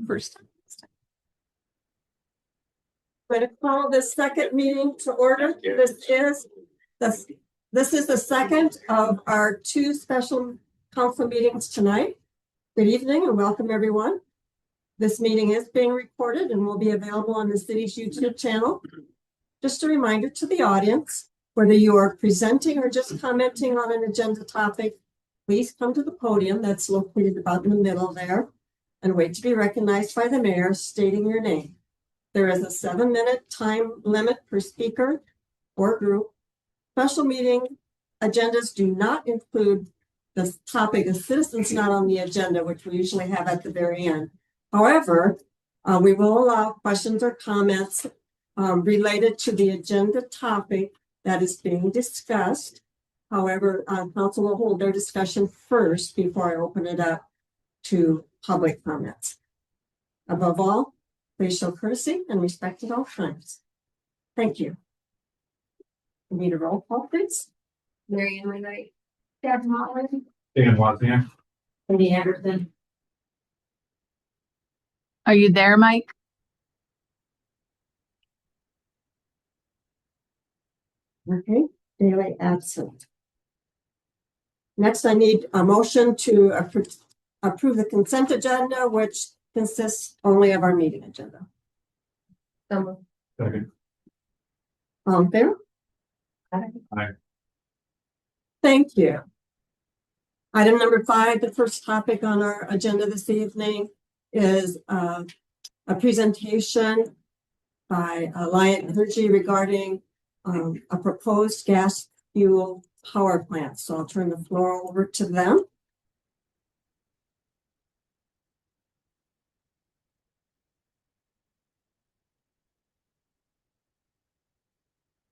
First time. I'm going to call this second meeting to order. This is the second of our two special council meetings tonight. Good evening and welcome everyone. This meeting is being recorded and will be available on the city's YouTube channel. Just a reminder to the audience, whether you are presenting or just commenting on an agenda topic, please come to the podium that's located about in the middle there and wait to be recognized by the mayor stating your name. There is a 7-minute time limit per speaker or group. Special meeting agendas do not include the topic of citizens not on the agenda, which we usually have at the very end. However, we will allow questions or comments related to the agenda topic that is being discussed. However, council will hold their discussion first before I open it up to public comments. Above all, please show courtesy and respect at all times. Thank you. We need a roll call, please. Marianne Wainwright, Deb Motley, Dan Wozniak. Cindy Anderson. Are you there, Mike? Okay, daily absent. Next, I need a motion to approve the consent agenda, which consists only of our meeting agenda. Second. All in favor? Aye. Thank you. Item number 5, the first topic on our agenda this evening is a presentation by Alliant Energy regarding a proposed gas fuel power plant. So I'll turn the floor over to them.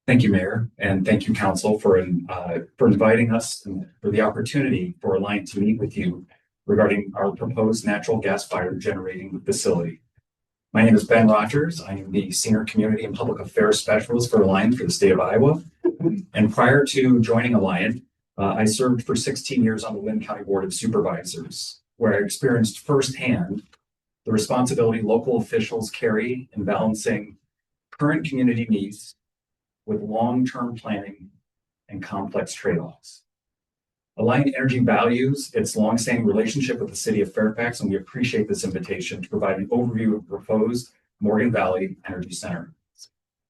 Thank you, Mayor, and thank you, Council, for inviting us and for the opportunity for Alliant to meet with you regarding our proposed natural gas-fired generating facility. My name is Ben Rogers. I am the Senior Community and Public Affairs Specialist for Alliant for the state of Iowa. And prior to joining Alliant, I served for 16 years on the Lynn County Board of Supervisors, where I experienced firsthand the responsibility local officials carry in balancing current community needs with long-term planning and complex trade-offs. Alliant Energy values its longstanding relationship with the city of Fairfax, and we appreciate this invitation to provide an overview of the proposed Morgan Valley Energy Center.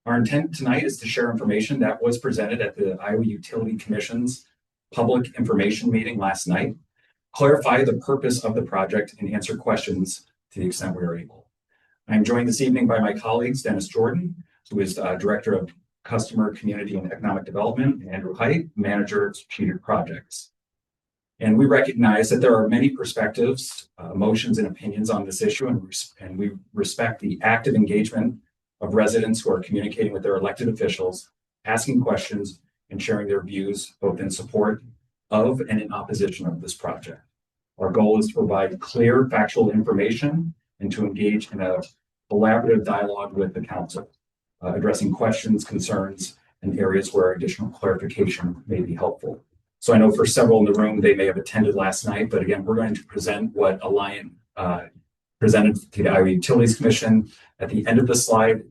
Our intent tonight is to share information that was presented at the Iowa Utility Commission's public information meeting last night, clarify the purpose of the project, and answer questions to the extent we are able. I'm joined this evening by my colleagues, Dennis Jordan, who is Director of Customer, Community, and Economic Development, and Andrew Height, Manager of Strategic Projects. And we recognize that there are many perspectives, emotions, and opinions on this issue, and we respect the active engagement of residents who are communicating with their elected officials, asking questions, and sharing their views, both in support of and in opposition of this project. Our goal is to provide clear, factual information and to engage in a collaborative dialogue with the council, addressing questions, concerns, and areas where additional clarification may be helpful. So I know for several in the room, they may have attended last night, but again, we're going to present what Alliant presented to the Iowa Utilities Commission. At the end of the slide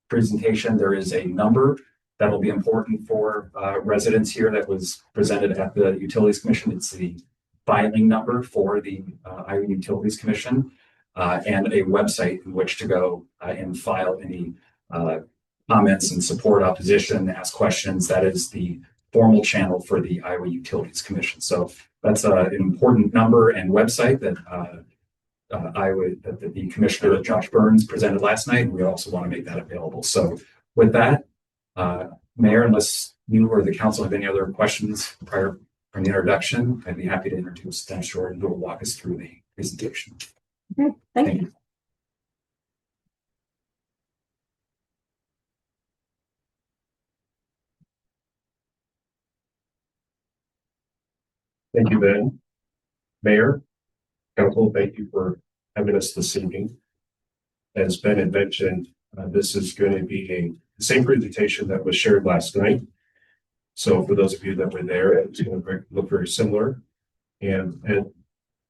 presentation, there is a number that will be important for residents here that was presented at the Utilities Commission. It's the filing number for the Iowa Utilities Commission and a website in which to go and file any comments and support opposition, ask questions. That is the formal channel for the Iowa Utilities Commission. So that's an important number and website that the Commissioner Josh Burns presented last night, and we also want to make that available. So with that, Mayor, unless you or the council have any other questions prior from the introduction, I'd be happy to introduce Dennis Jordan, who will walk us through the presentation. Okay, thank you. Thank you, Ben. Mayor, Council, thank you for having us this evening. As Ben had mentioned, this is going to be the same presentation that was shared last night. So for those of you that were there, it's going to look very similar. And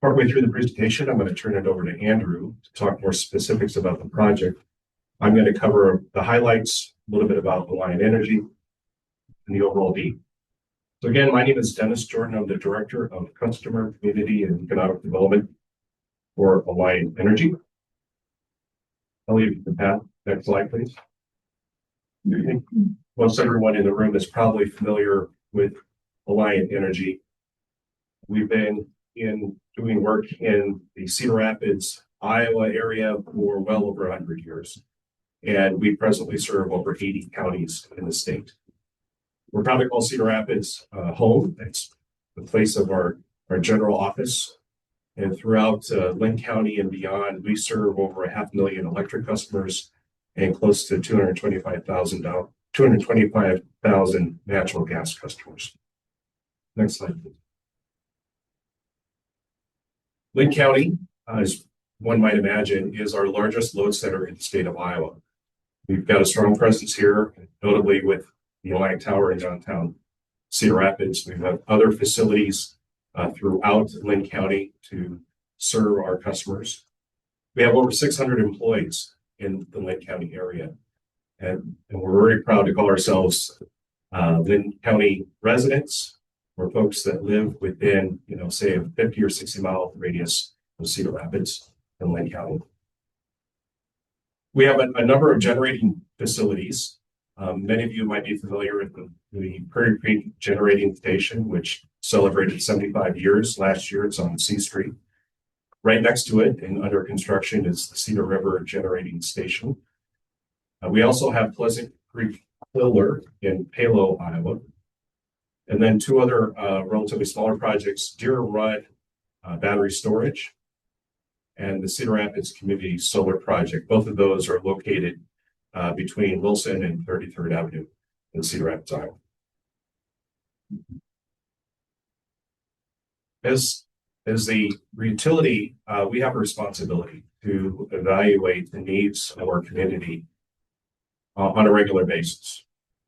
Partway through the presentation, I'm going to turn it over to Andrew to talk more specifics about the project. I'm going to cover the highlights, a little bit about Alliant Energy, and the overall need. So again, my name is Dennis Jordan. I'm the Director of Customer, Community, and Economic Development for Alliant Energy. I'll leave the path. Next slide, please. I think most everyone in the room is probably familiar with Alliant Energy. We've been doing work in the Cedar Rapids, Iowa area for well over 100 years. And we presently serve over 80 counties in the state. We're proud to call Cedar Rapids home. It's the place of our general office. And throughout Lynn County and beyond, we serve over 500,000 electric customers and close to 225,000 natural gas customers. Next slide, please. Lynn County, as one might imagine, is our largest load center in the state of Iowa. We've got a strong presence here, notably with the Alliant Tower in downtown Cedar Rapids. We have other facilities throughout Lynn County to serve our customers. We have over 600 employees in the Lynn County area. And we're very proud to call ourselves Lynn County residents, or folks that live within, say a 50 or 60 mile radius of Cedar Rapids in Lynn County. We have a number of generating facilities. Many of you might be familiar with the Prairie Creek Generating Station, which celebrated 75 years last year. It's on C Street. Right next to it and under construction is the Cedar River Generating Station. We also have Pleasant Creek Filler in Palo, Iowa. And then two other relatively smaller projects, Deer Run Battery Storage and the Cedar Rapids Community Solar Project. Both of those are located between Wilson and 33rd Avenue in Cedar Rapids, Iowa. As the utility, we have a responsibility to evaluate the needs of our community on a regular basis.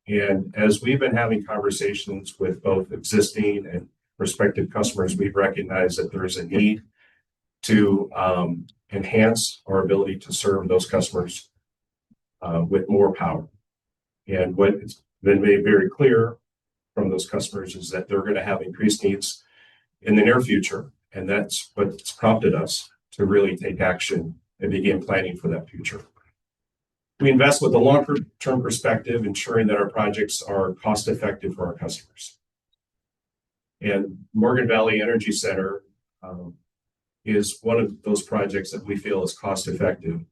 And as we've been having conversations with both existing and prospective customers, we've recognized that there is a need to enhance our ability to serve those customers with more power. And what's been made very clear from those customers is that they're going to have increased needs in the near future. And that's what's prompted us to really take action and begin planning for that future. We invest with a long-term perspective, ensuring that our projects are cost-effective for our customers. And Morgan Valley Energy Center is one of those projects that we feel is cost-effective.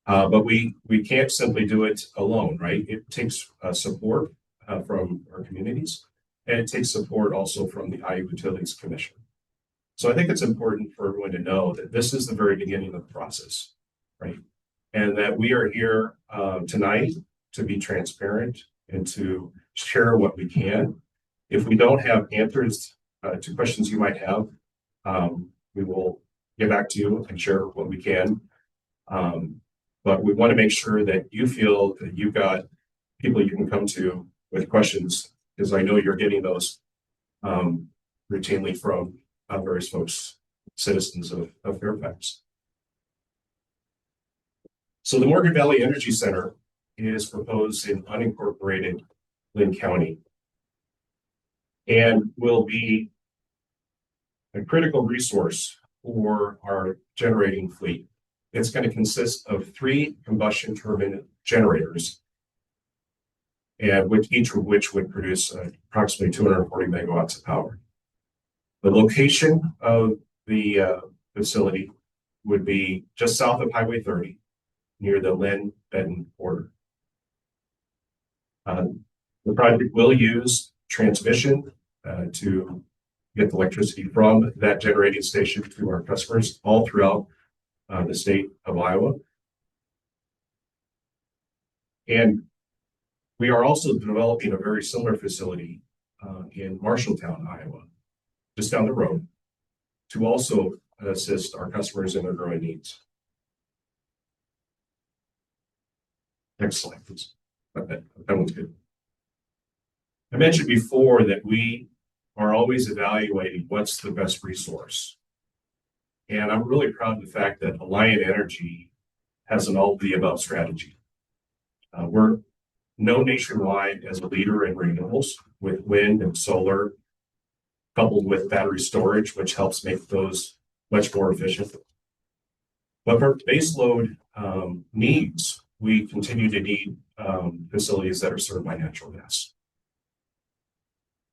But we can't simply do it alone, right? It takes support from our communities, and it takes support also from the Iowa Utilities Commission. So I think it's important for everyone to know that this is the very beginning of the process, right? And that we are here tonight to be transparent and to share what we can. If we don't have answers to questions you might have, we will get back to you and share what we can. But we want to make sure that you feel that you've got people you can come to with questions, because I know you're getting those routinely from various folks, citizens of Fairfax. So the Morgan Valley Energy Center is proposed in unincorporated Lynn County and will be a critical resource for our generating fleet. It's going to consist of 3 combustion turbine generators, and each of which would produce approximately 240 megawatts of power. The location of the facility would be just south of Highway 30, near the Lynn-Benton border. The project will use transmission to get the electricity from that generating station to our customers all throughout the state of Iowa. And we are also developing a very similar facility in Marshalltown, Iowa, just down the road, to also assist our customers in their growing needs. Next slide, please. That one's good. I mentioned before that we are always evaluating what's the best resource. And I'm really proud of the fact that Alliant Energy has an all of the above strategy. We're known nationwide as a leader in renewables with wind and solar, coupled with battery storage, which helps make those much more efficient. But for baseload needs, we continue to need facilities that are served by natural gas.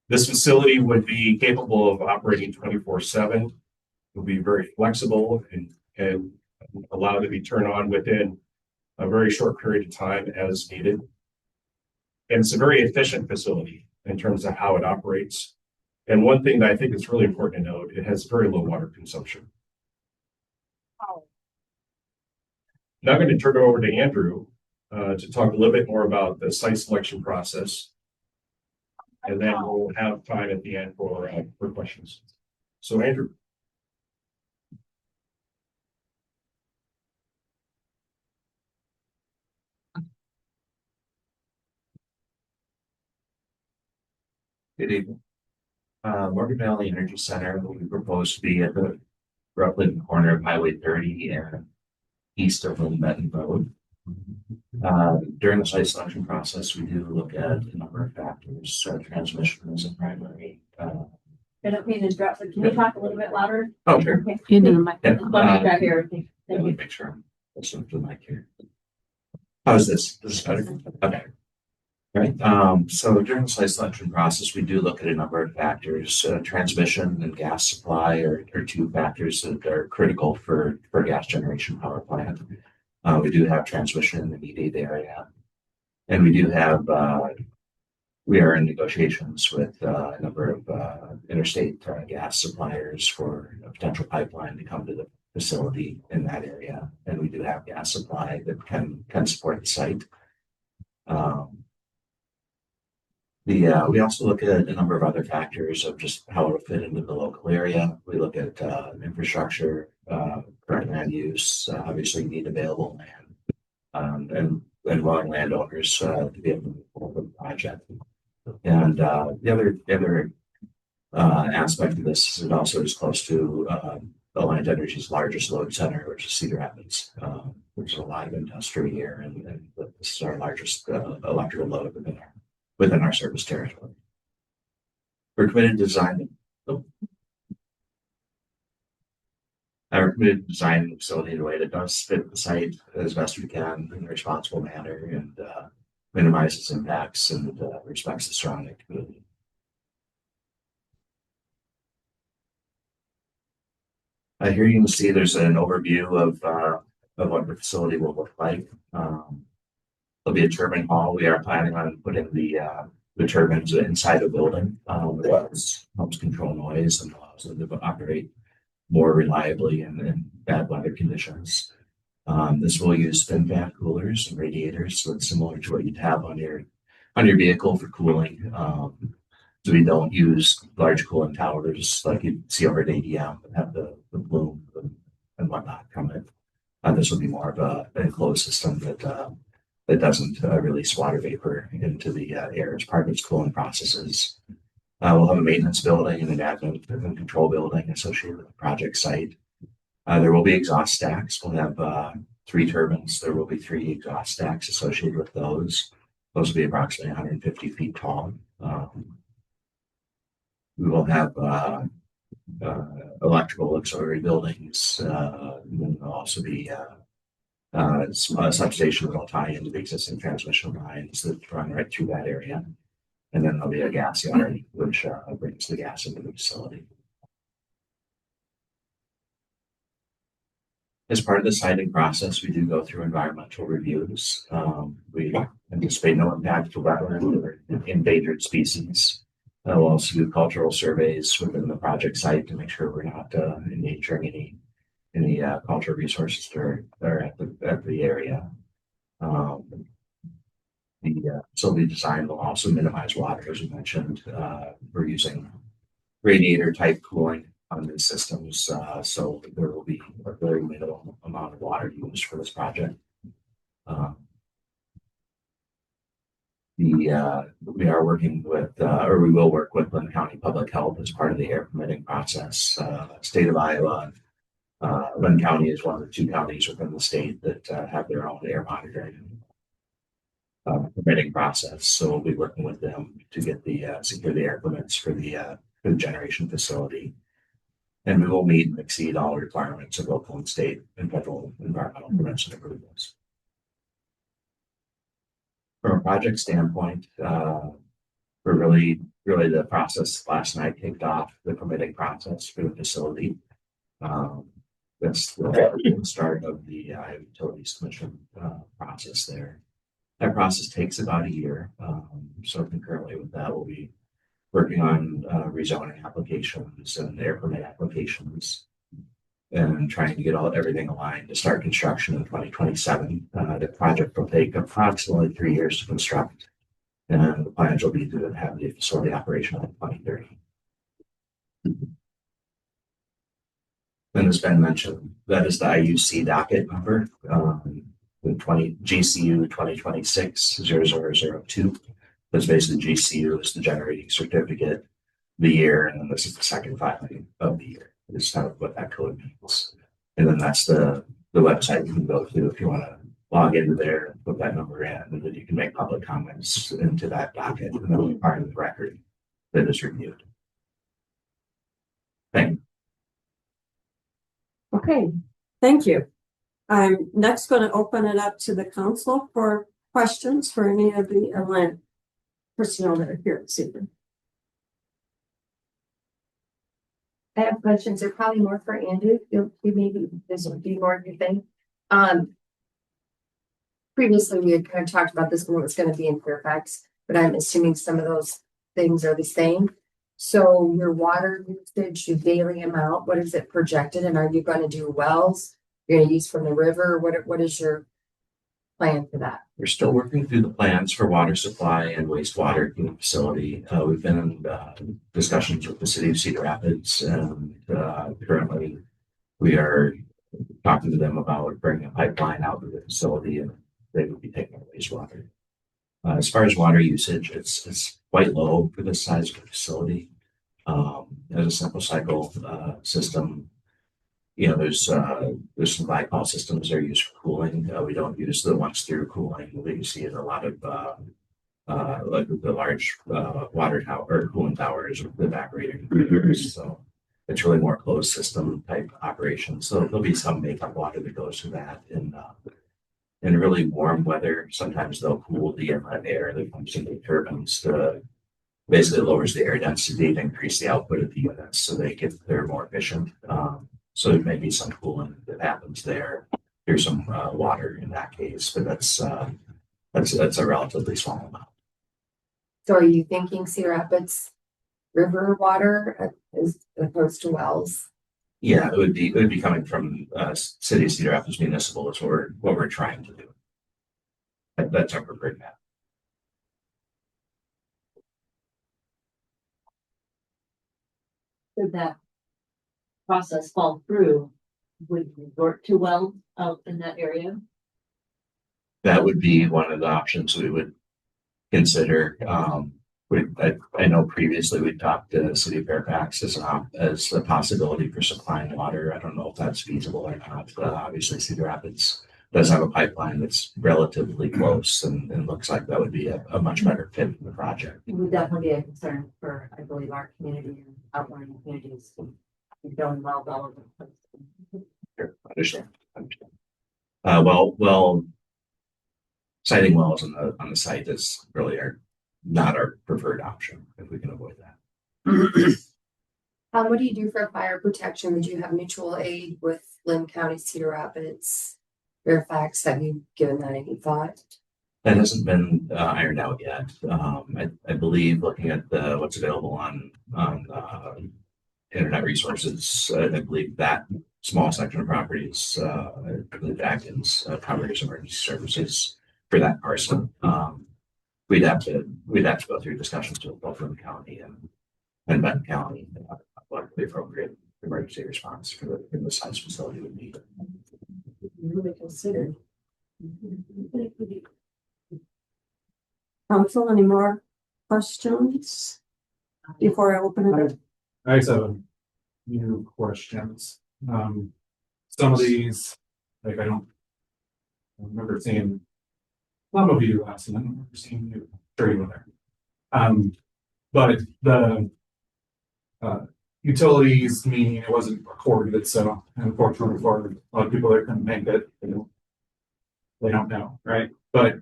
This facility would be capable of operating 24/7. Will be very flexible and allowed to be turned on within a very short period of time as needed. And it's a very efficient facility in terms of how it operates. And one thing that I think is really important to note, it has very low water consumption. Now I'm going to turn it over to Andrew to talk a little bit more about the site selection process. And then we'll have time at the end for questions. So Andrew. Good evening. Morgan Valley Energy Center will be proposed to be at the roughly the corner of Highway 30 and east of Lynn Benton Road. During the site selection process, we do look at a number of factors. Transmission is a primary. I don't mean to interrupt, but can you talk a little bit louder? Oh, sure. Okay. Into the mic. Let me grab here everything. Let Thank me you. make sure I'm listening to the mic here. How's this? This is better? Okay. Right. So during the site selection process, we do look at a number of factors. Transmission and gas supply are two factors that are critical for gas generation power plant. We do have transmission in the immediate area, and we do have we are in negotiations with a number of interstate gas suppliers for a potential pipeline to come to the facility in that area, and we do have gas supply that can support the site. We also look at a number of other factors of just how it'll fit into the local area. We look at infrastructure, current land use. Obviously, you need available land and willing landowners to be able to move forward with the project. And the other aspect of this is it also is close to Alliant Energy's largest load center, which is Cedar Rapids. There's a lot of industry here, and this is our largest electrical load within our service territory. We're committed to design. We're committed to designing the facility in a way that does fit the site as best we can in a responsible manner and minimizes impacts and respects the surrounding community. Here you can see there's an overview of what the facility will look like. There'll be a turbine hall. We are planning on putting the turbines inside the building, which helps control noise and allows them to operate more reliably in bad weather conditions. This will use spin fan coolers and radiators, so it's similar to what you'd have on your vehicle for cooling. So we don't use large cooling towers like you see over at ADM and have the bloom and whatnot from it. This will be more of an enclosed system that doesn't release water vapor into the air as part of its cooling processes. We'll have a maintenance building and an admin and control building associated with the project site. There will be exhaust stacks. We'll have 3 turbines. There will be 3 exhaust stacks associated with those. Those will be approximately 150 feet tall. We will have electrical auxiliary buildings. And then there'll also be a substation that will tie into the existing transmission lines that run right through that area. And then there'll be a gas yard, which brings the gas into the facility. As part of the siting process, we do go through environmental reviews. We anticipate no impact to wetland or endangered species. We'll also do cultural surveys within the project site to make sure we're not endangering any cultural resources that are at the area. The facility design will also minimize water, as we mentioned. We're using radiator type cooling on these systems, so there will be a very minimal amount of water used for this project. We are working with, or we will work with Lynn County Public Health as part of the air permitting process. State of Iowa Lynn County is one of the two counties within the state that have their own air monitoring permitting process. So we'll be working with them to get the secure the air permits for the generation facility. And we will meet and exceed all requirements of local and state and federal environmental permits and approvals. From a project standpoint, we're really the process last night kicked off the permitting process for the facility. That's the start of the Utilities Commission process there. That process takes about a year. So concurrently with that, we'll be working on rezoning applications and air permit applications and trying to get everything aligned to start construction in 2027. The project will take approximately 3 years to construct, and the plans will be to have the facility operational in 2030. And as Ben mentioned, that is the IUC docket number, the GCU 2026-0002. That's basically GCU is the generating certificate, the year, and then this is the second filing of the year. Is kind of what that code means. And then that's the website you can go to if you want to log into there and put that number in, and then you can make public comments into that docket, and that'll be part of the record that is reviewed. Thank you. Okay, thank you. I'm next going to open it up to the council for questions for any of the Atlanta personnel that are here this evening. I have questions. They're probably more for Andrew. Maybe this would be more of your thing. Previously, we had kind of talked about this when it was going to be in Fairfax, but I'm assuming some of those things are the same. So your water usage, your daily amount, what is it projected? And are you going to do wells? You're going to use from the river? What is your plan for that? We're still working through the plans for water supply and wastewater in the facility. We've been in discussions with the city of Cedar Rapids, and currently we are talking to them about bringing a pipeline out of the facility, and they would be taking wastewater. As far as water usage, it's quite low for this size of the facility. As a simple cycle system, you know, there's some glycol systems that are used for cooling. We don't use the ones through cooling. What you see is a lot of like the large water tower or cooling towers with evaporating computers. So it's really more closed system type operation. So there'll be some makeup water that goes to that in really warm weather. Sometimes they'll cool the inlet air that comes into the turbines to basically lowers the air density to increase the output of the units so they're more efficient. So there may be some cooling that happens there. There's some water in that case, but that's a relatively small amount. So are you thinking Cedar Rapids river water as opposed to wells? Yeah, it would be coming from City of Cedar Rapids Municipal is what we're trying to do. That's our preferred map. Should that process fall through, would you resort to wells out in that area? That would be one of the options we would consider. I know previously we talked to the City of Fairfax as a possibility for supplying water. I don't know if that's feasible or not. Obviously, Cedar Rapids does have a pipeline that's relatively close, and looks like that would be a much better fit for the project. It would definitely be a concern for, I believe, our community and outlying communities. Going wells all over the place. Sure, understand. Well, siting wells on the site is really not our preferred option if we can avoid that. What do you do for fire protection? Would you have mutual aid with Lynn County, Cedar Rapids, Fairfax? Have you given that any thought? That hasn't been ironed out yet. I believe looking at what's available on internet resources, I believe that small section of properties, I believe Atkins covers emergency services for that parcel. We'd have to go through discussions with both Lynn County and Benton County what the appropriate emergency response for the size facility would be. Really considered. Council, any more questions before I open it up? I just have a few questions. some of these, like I remember seeing some of you last night. I don't remember seeing you. Sure you were there. But the utilities meeting, it wasn't recorded, so unfortunately for a lot of people that couldn't make it, they don't know, right? But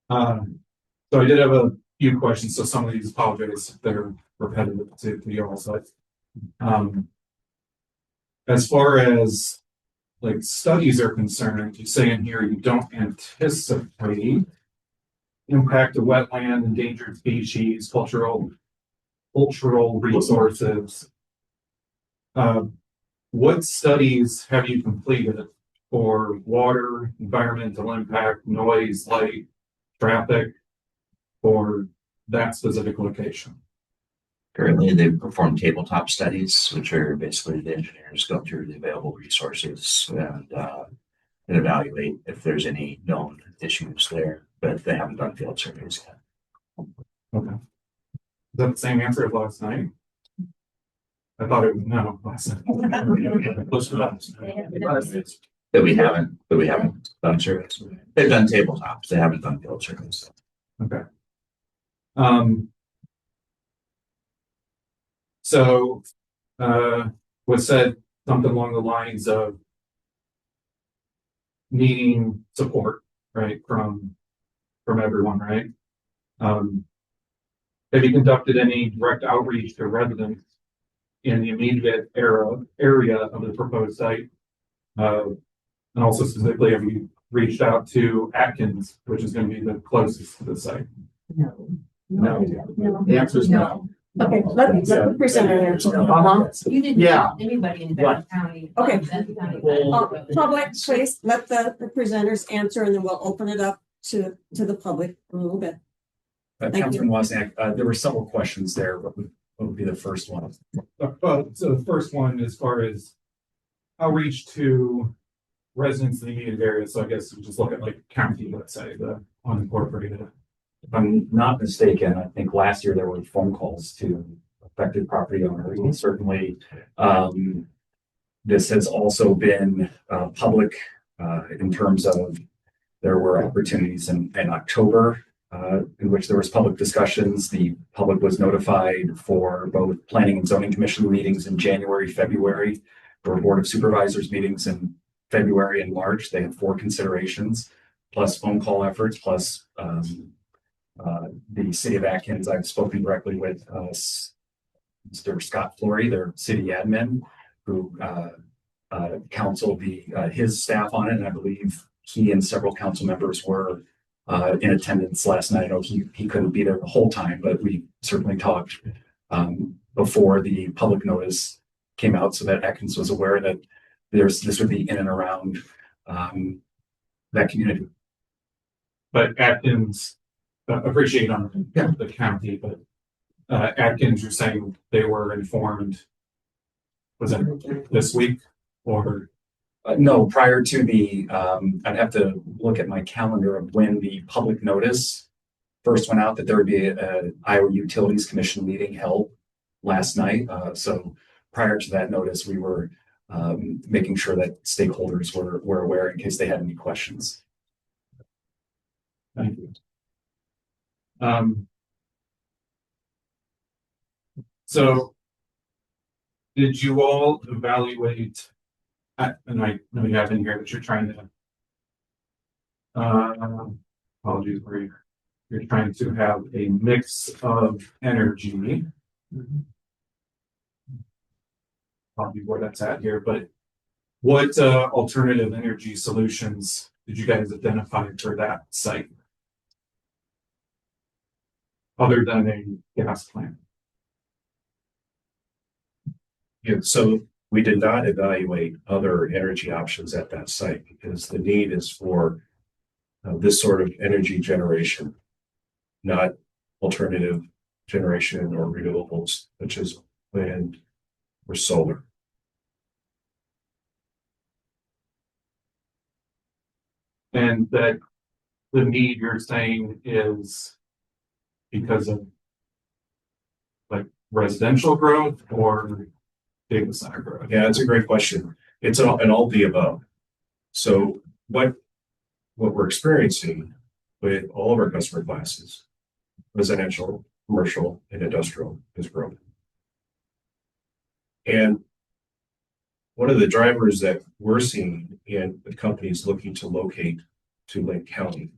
so I did have a few questions, so some of these apologize if they're repetitive to you all. So as far as like studies are concerned, you say in here you don't anticipate impact of wetland, endangered species, cultural resources. What studies have you completed for water, environmental impact, noise, light, traffic for that specific location? Currently, they perform tabletop studies, which are basically the engineers go through the available resources and evaluate if there's any known issues there, but they haven't done field surveys yet. Okay. Is that the same answer as last night? I thought it was no last night. Close enough. But we haven't done surveys. They've done tabletops. They haven't done field surveys. Okay. So was said something along the lines of needing support, right, from everyone, right? Have you conducted any direct outreach to residents in the immediate area of the proposed site? And also specifically, have you reached out to Atkins, which is going to be the closest to the site? No. No. The answer is no. Okay, let the presenter answer. You didn't Yeah. have anybody in Benton County. Okay. Benton County. Public, please let the presenters answer and then we'll open it up to the public a little bit. Thank you. Councilman Wozniak, there were several questions there. What would be the first one? So the first one, as far as outreach to residents in the immediate area. So I guess we just look at like county, let's say, the unincorporated. If I'm not mistaken, I think last year there were phone calls to affected property owners. And certainly, this has also been public in terms of there were opportunities in October in which there was public discussions. The public was notified for both planning and zoning commission meetings in January, February, for board of supervisors meetings in February and March. They had 4 considerations, plus phone call efforts, plus the city of Atkins. I've spoken directly with Mr. Scott Flory, their city admin, who counseled his staff on it, and I believe he and several council members were in attendance last night. I know he couldn't be there the whole time, but we certainly talked before the public notice came out, so that Atkins was aware that this would be in and around that community. But Atkins, appreciate on the county, but Atkins, you're saying they were informed, was it this week or? No, prior to the, I'd have to look at my calendar of when the public notice first went out that there would be a Iowa Utilities Commission meeting held last night. So prior to that notice, we were making sure that stakeholders were aware in case they had any questions. Thank you. So did you all evaluate, and I know you have in here that you're trying to, apologies, you're trying to have a mix of energy. Probably where that's at here, but what alternative energy solutions did you guys identify for that site? Other than a gas plant? Yeah, so we did not evaluate other energy options at that site because the need is for this sort of energy generation, not alternative generation or renewables, such as wind or solar. And that the need you're saying is because of like residential growth or data center growth? Yeah, that's a great question. It's an all of the above. So what we're experiencing with all of our customer classes, residential, commercial, and industrial, is growth. And one of the drivers that we're seeing in the companies looking to locate to Lake County,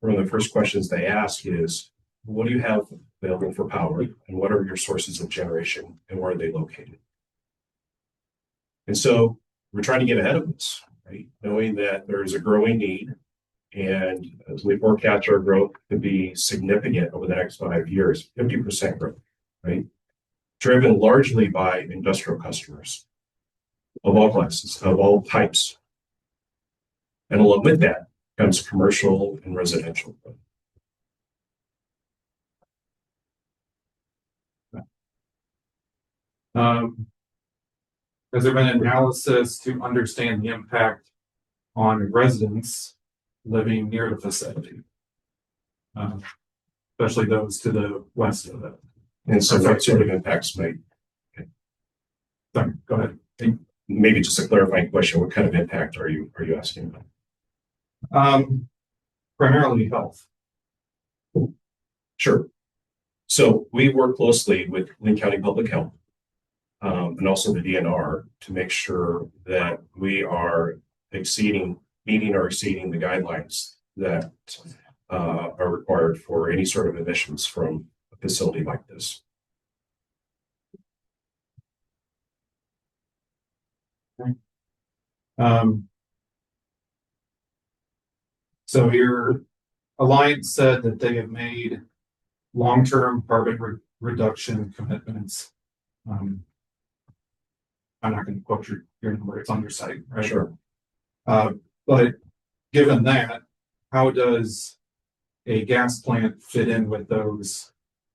one of the first questions they ask is, what do you have available for power, and what are your sources of generation, and where are they located? And so we're trying to get ahead of this, right? Knowing that there's a growing need, and as we forecast our growth to be significant over the next 5 years, 50% growth, right? Driven largely by industrial customers of all classes, of all types. And along with that comes commercial and residential growth. Has there been analysis to understand the impact on residents living near the facility? Especially those to the west of it. And so what sort of impacts might, Sorry, go ahead. maybe just a clarifying question, what kind of impact are you asking about? Primarily health. Sure. So we work closely with Linn County Public Health, and also the DNR to make sure that we are meeting or exceeding the guidelines that are required for any sort of emissions from a facility like this. So your alliance said that they have made long-term carbon reduction commitments. I'm not going to quote your number, it's on your site, right? Sure. But given that, how does a gas plant fit in with those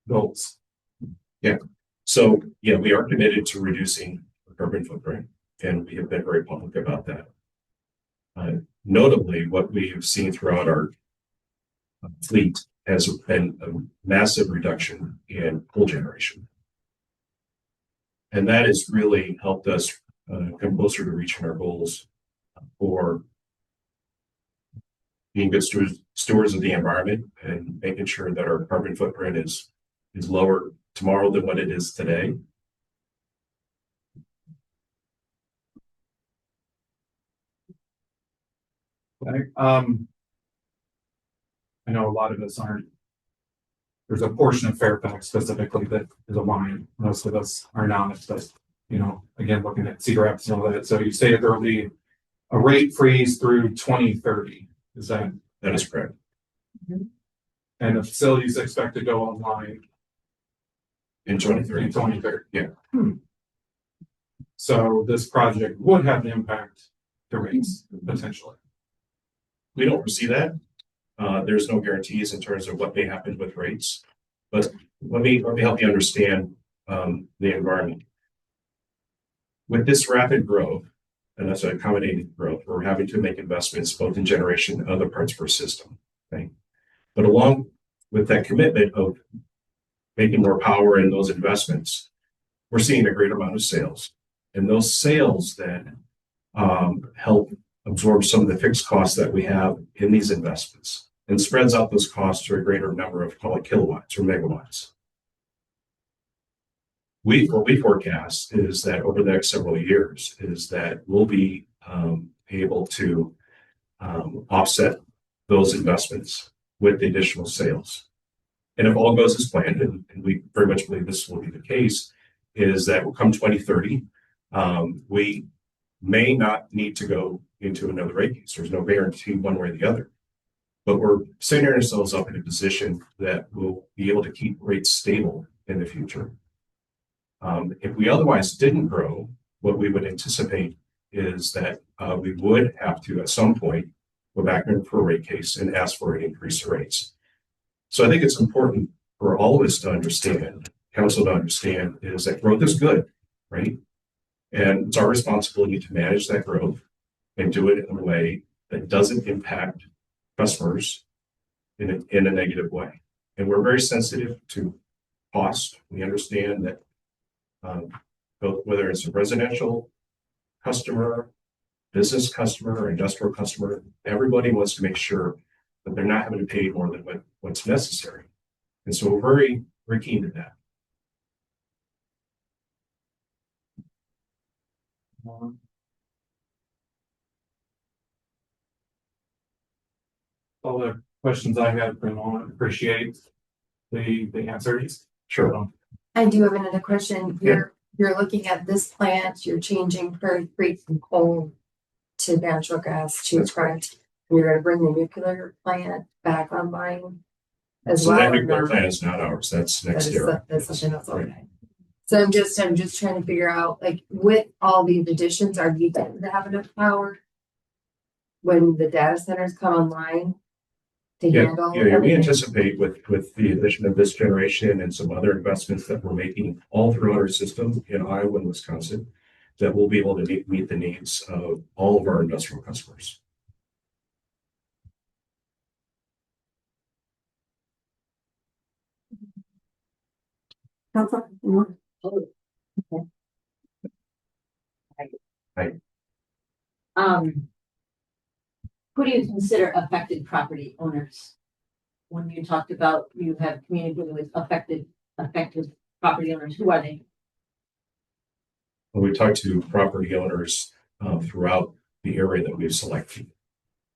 goals? So, yeah, we are committed to reducing our carbon footprint, and we have been very public about that. Notably, what we have seen throughout our fleet has been a massive reduction in coal generation. And that has really helped us come closer to reaching our goals for being good stewards of the environment and making sure that our carbon footprint is lower tomorrow than what it is today. Okay. I know a lot of us aren't. There's a portion of Fairfax specifically that is aligned. Most of us are not, but again, looking at Cedar Rapids and all that. So you stated there will be a rate freeze through 2030. Is that is correct? And the facilities expect to go online In 2030. in 2030. Yeah. So this project would have an impact to rates potentially. We don't foresee that. There's no guarantees in terms of what may happen with rates, but let me help you understand the environment. With this rapid growth, and that's accommodating growth, we're having to make investments both in generation and other parts of our system. Okay, but along with that commitment of making more power in those investments, we're seeing a greater amount of sales, and those sales then help absorb some of the fixed costs that we have in these investments and spreads out those costs to a greater number of, call it, kilowatts or megawatts. What we forecast is that over the next several years is that we'll be able to offset those investments with the additional sales. And if all goes as planned, and we very much believe this will be the case, is that will come 2030, we may not need to go into another rate case. There's no guarantee one way or the other. But we're setting ourselves up in a position that we'll be able to keep rates stable in the future. If we otherwise didn't grow, what we would anticipate is that we would have to, at some point, go back in for a rate case and ask for an increase in rates. So I think it's important for all of us to understand, council to understand, is that growth is good, right? And it's our responsibility to manage that growth and do it in a way that doesn't impact customers in a negative way. And we're very sensitive to cost. We understand that both whether it's a residential, customer, business customer, industrial customer, everybody wants to make sure that they're not having to pay more than what's necessary. And so we're very keen to that. All the questions I had for the moment, appreciate the answers. Sure. I do have another question. You're looking at this plant, you're changing Prairie Creek from coal to natural gas to correct. You're gonna bring the nuclear plant back online as So well. that or nuclear not? plant is not ours. That's That next is year. that's something else. Okay. So I'm just trying to figure out, like, with all these additions, are you going to have enough power when the data centers come online to handle? Yeah, we everything? anticipate with the addition of this generation and some other investments that we're making all throughout our system in Iowa and Wisconsin, that we'll be able to meet the needs of all of our industrial customers. Council? Um, who do you consider affected property owners? When you talked about you have communicated with affected property owners, who are they? When we talk to property owners throughout the area that we've selected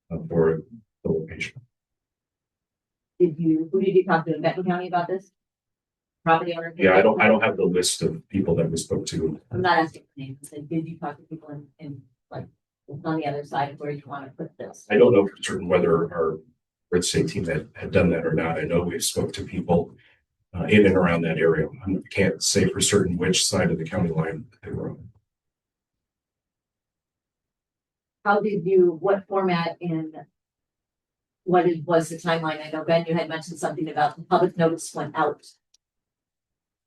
for the location. Who did you talk to in Benton County about this? Property owners? Yeah, I don't have the list of people that we spoke to. I'm not asking for names. I said, did you talk to people in like on the other side of where you want to put this? I don't know for certain whether our real estate team had done that or not. I know we've spoke to people in and around that area. I can't say for certain which side of the county line they were on. What format and was the timeline? I know, Ben, you had mentioned something about the public notice went out.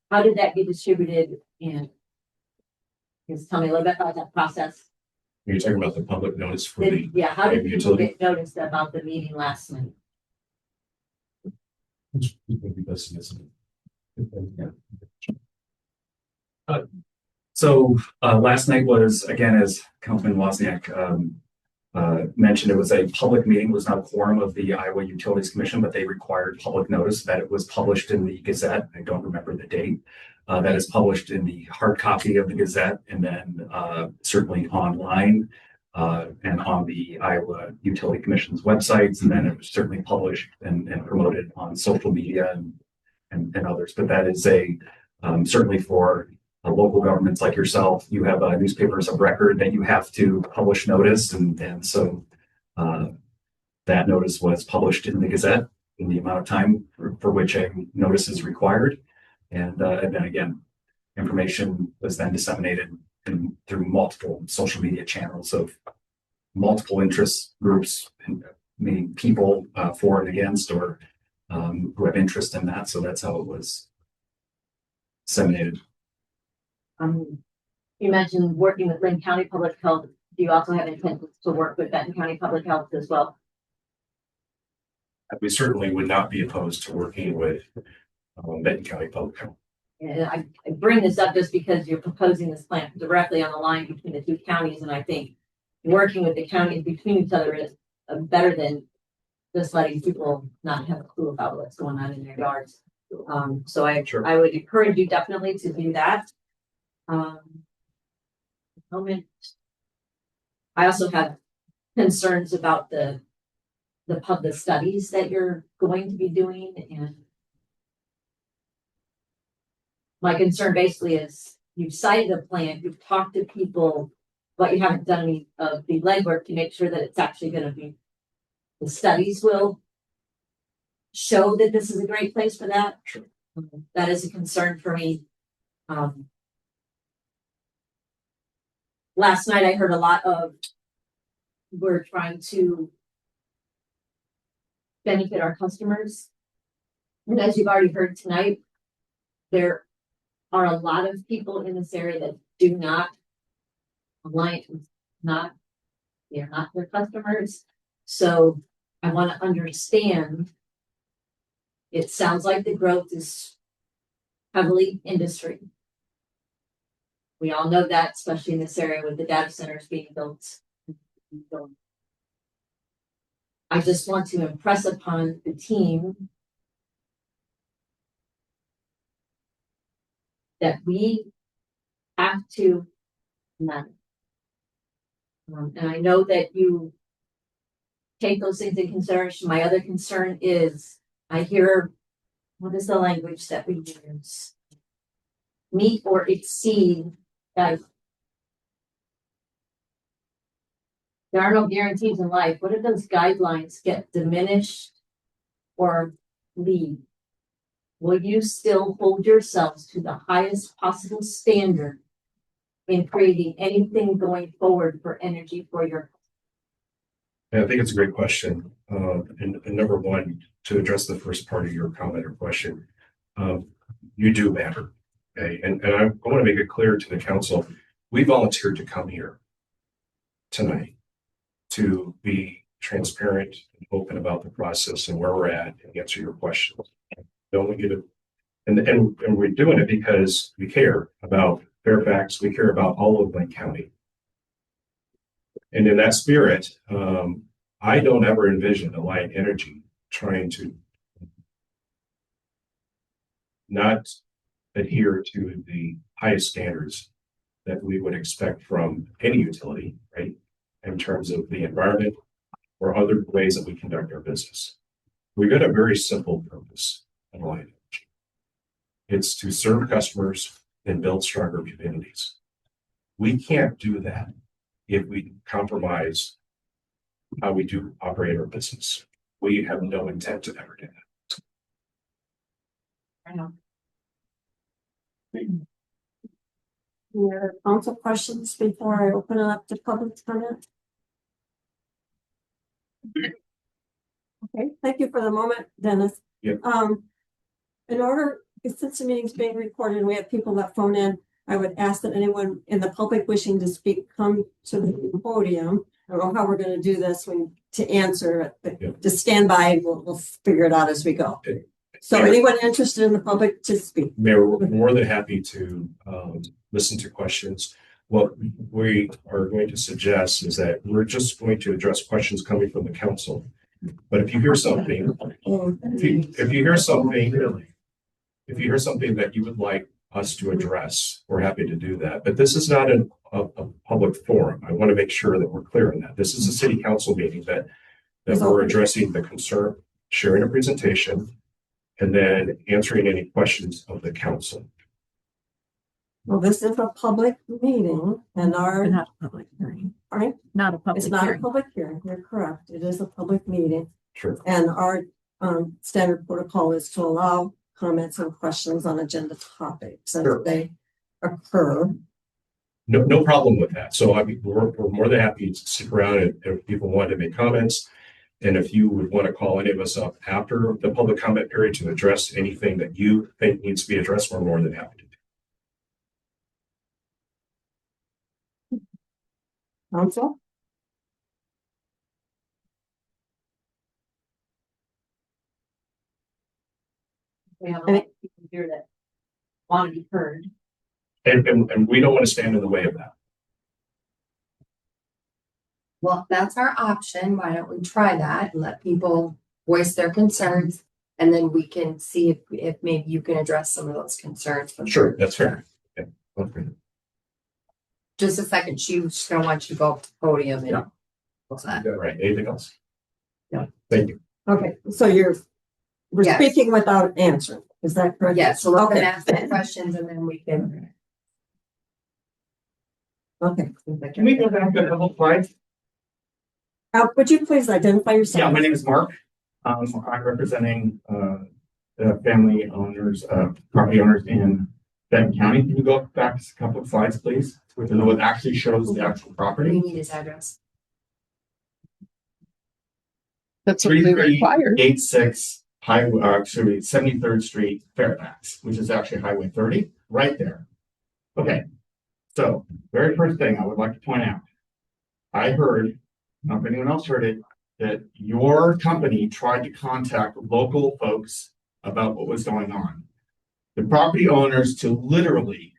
How did that get distributed and just tell me a little bit about that process? You're talking about the public notice for the Yeah, how did people utility? get noticed about the meeting last night? So last night was, again, as Councilman Wozniak mentioned, it was a public meeting. It was not a quorum of the Iowa Utilities Commission, but they required public notice that it was published in the Gazette. I don't remember the date. That is published in the hard copy of the Gazette, and then certainly online and on the Iowa Utility Commission's websites. And then it was certainly published and promoted on social media and others. But that is certainly for local governments like yourself, you have newspapers of record that you have to publish notice. And so that notice was published in the Gazette in the amount of time for which a notice is required. And then again, information was then disseminated through multiple social media channels of multiple interest groups, meaning people for and against, or who have interest in that. So that's how it was disseminated. You mentioned working with Lynn County Public Health. Do you also have intent to work with Benton County Public Health as well? We certainly would not be opposed to working with Benton County Public Health. And I bring this up just because you're proposing this plant directly on the line between the two counties, and I think working with the counties between each other is better than just letting people not have a clue about what's going on in their yards. So I would encourage you definitely to do that. Moment. I also have concerns about the public studies that you're going to be doing, and my concern basically is you've cited a plan, you've talked to people, but you haven't done any of the legwork to make sure that it's actually going to be, the studies will show that this is a great place for that. Sure. That is a concern for me. Last night I heard a lot of, we're trying to benefit our customers. And as you've already heard tonight, there are a lot of people in this area that do not align, they're not their customers. So I want to understand, it sounds like the growth is heavily industry. We all know that, especially in this area with the data centers being built. I just want to impress upon the team that we have to manage. And I know that you take those things in consideration. My other concern is I hear, what is the language that we use? Meet or exceed, guys. There are no guarantees in life. What if those guidelines get diminished or leave? Will you still hold yourselves to the highest possible standard in creating anything going forward for energy for your? Yeah, I think it's a great question. And number one, to address the first part of your comment or question, you do matter. Okay, and I want to make it clear to the council, we volunteered to come here tonight to be transparent and open about the process and where we're at and answer your questions. Don't want you to, and we're doing it because we care about Fairfax, we care about all of Lake County. And in that spirit, I don't ever envision Alliant Energy trying to not adhere to the highest standards that we would expect from any utility, right? In terms of the environment or other ways that we conduct our business. We've got a very simple purpose at Alliant Energy. It's to serve customers and build stronger communities. We can't do that if we compromise how we do operate our business. We have no intent to ever do that. I know. Any other council questions before I open it up to public comment? Okay, thank you for the moment, Dennis. Yep. In order, since the meeting's being recorded and we have people that phone in, I would ask that anyone in the public wishing to speak come to the podium. I don't know how we're going to do this to answer, but Yep. just stand by and we'll figure it out as we go. Okay. So anyone interested in the public to speak? Mayor, we're more than happy to listen to questions. What we are going to suggest is that we're just going to address questions coming from the council. But if you hear something, if you hear something that you would like us to address, we're happy to do that. But this is not a public forum. I want to make sure that we're clear on that. This is a city council meeting that we're addressing the concern, sharing a presentation, and then answering any questions of the council. Well, this is a public meeting and Not a public hearing. Right? Not a public It's not a hearing. public hearing. You're correct. It is a public meeting. Sure. And our standard protocol is to allow comments and questions on agenda topics as Sure. they occur. No problem with that. So I mean, we're more than happy to stick around if people want to make comments. And if you would want to call any of us up after the public comment period to address anything that you think needs to be addressed, we're more than happy to do. Council? We have a lot of people here that want to be heard. And we don't want to stand in the way of that. Well, that's our option. Why don't we try that and let people voice their concerns? And then we can see if maybe you can address some of those concerns. Sure, that's fair. Yeah. Okay. Just a second, she's gonna want you to go up to the podium and. Yeah. What's that? Right. Anything else? Yeah. Thank you. Okay, so we're Yes. speaking without answering. Is that correct? Yes, so let them Okay. ask the questions and then we can. Okay. Can we go back a couple slides? Would you please identify yourself? Yeah, my name is Mark. I'm representing the family owners, property owners in Benton County. Can you go back a couple of slides, please? With what actually shows the actual We property. need his address. That's what we require. 86 Highway, 73rd Street, Fairfax, which is actually Highway 30, right there. Okay, so very first thing I would like to point out. I heard, I don't know if anyone else heard it, that your company tried to contact local folks about what was going on. The property owners to literally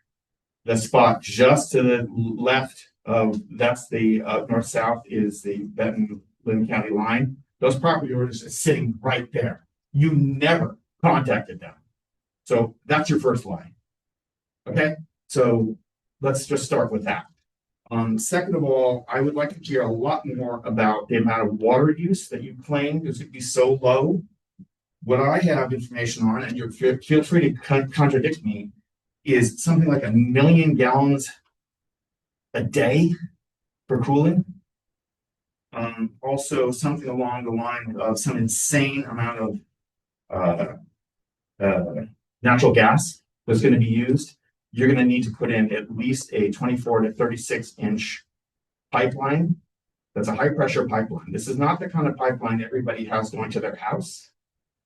the spot just to the left of, that's the north-south is the Benton-Lynn County line. Those property owners are sitting right there. You never contacted them. So that's your first line. Okay, so let's just start with that. Second of all, I would like to hear a lot more about the amount of water use that you claim is going to be so low. What I have information on, and you feel free to contradict me, is something like 1 million gallons a day for cooling. Also something along the line of some insane amount of natural gas that's going to be used. You're going to need to put in at least a 24 to 36 inch pipeline. That's a high pressure pipeline. This is not the kind of pipeline everybody has going to their house.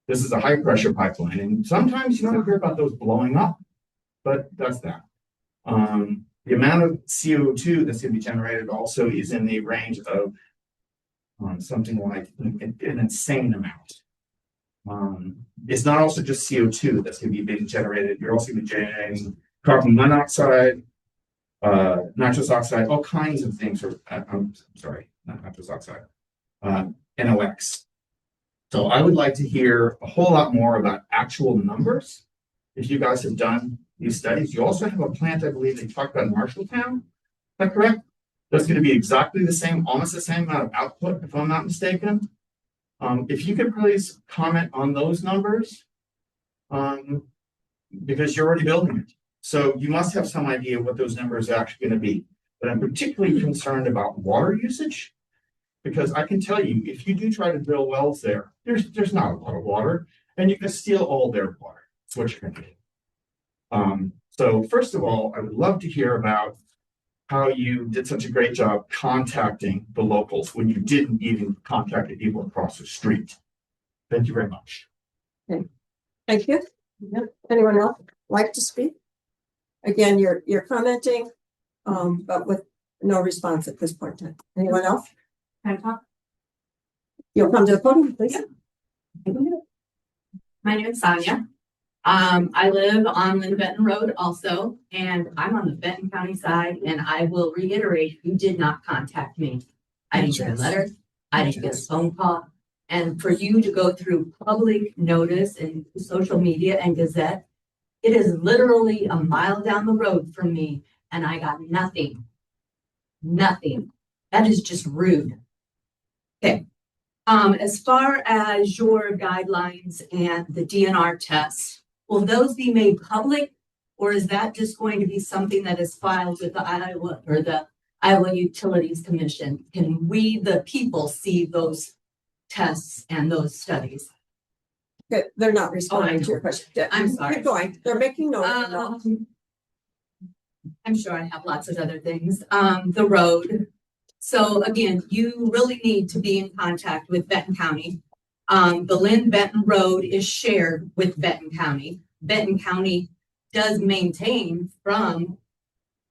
This is a high pressure pipeline. And sometimes you don't hear about those blowing up, but that's that. The amount of CO2 that's going to be generated also is in the range of something like an insane amount. It's not also just CO2 that's going to be being generated. You're also going to be generating carbon monoxide, nitrous oxide, all kinds of things. I'm sorry, not nitrous oxide, NOx. So I would like to hear a whole lot more about actual numbers. If you guys have done these studies, you also have a plant, I believe they talked about in Marshalltown. Is that correct? That's going to be exactly the same, almost the same amount of output, if I'm not mistaken. If you could please comment on those numbers, because you're already building it. So you must have some idea what those numbers are actually going to be. But I'm particularly concerned about water usage, because I can tell you, if you do try to drill wells there, there's not a lot of water, and you can steal all their water. That's what you're going to do. So first of all, I would love to hear about how you did such a great job contacting the locals when you didn't even contact the people across the street. Thank you very much. Okay. Thank you. Anyone else like to speak? Again, you're commenting, but with no response at this point in time. Anyone else? Can I talk? You'll come to the podium, please. My name is Sonia. I live on Lynn Benton Road also, and I'm on the Benton County side, and I will reiterate, you did not contact me. I didn't get a letter. I didn't get a phone call. And for you to go through public notice and social media and Gazette, it is literally a mile down the road from me, and I got nothing. Nothing. That is just rude. Okay. As far as your guidelines and the DNR tests, will those be made public, or is that just going to be something that is filed with the Iowa or the Iowa Utilities Commission? Can we, the people, see those tests and those studies? Okay, they're not responding to your question. I'm sorry. Keep going. They're making notes. I'm sure I have lots of other things. The road. So again, you really need to be in contact with Benton County. The Lynn Benton Road is shared with Benton County. Benton County does maintain from,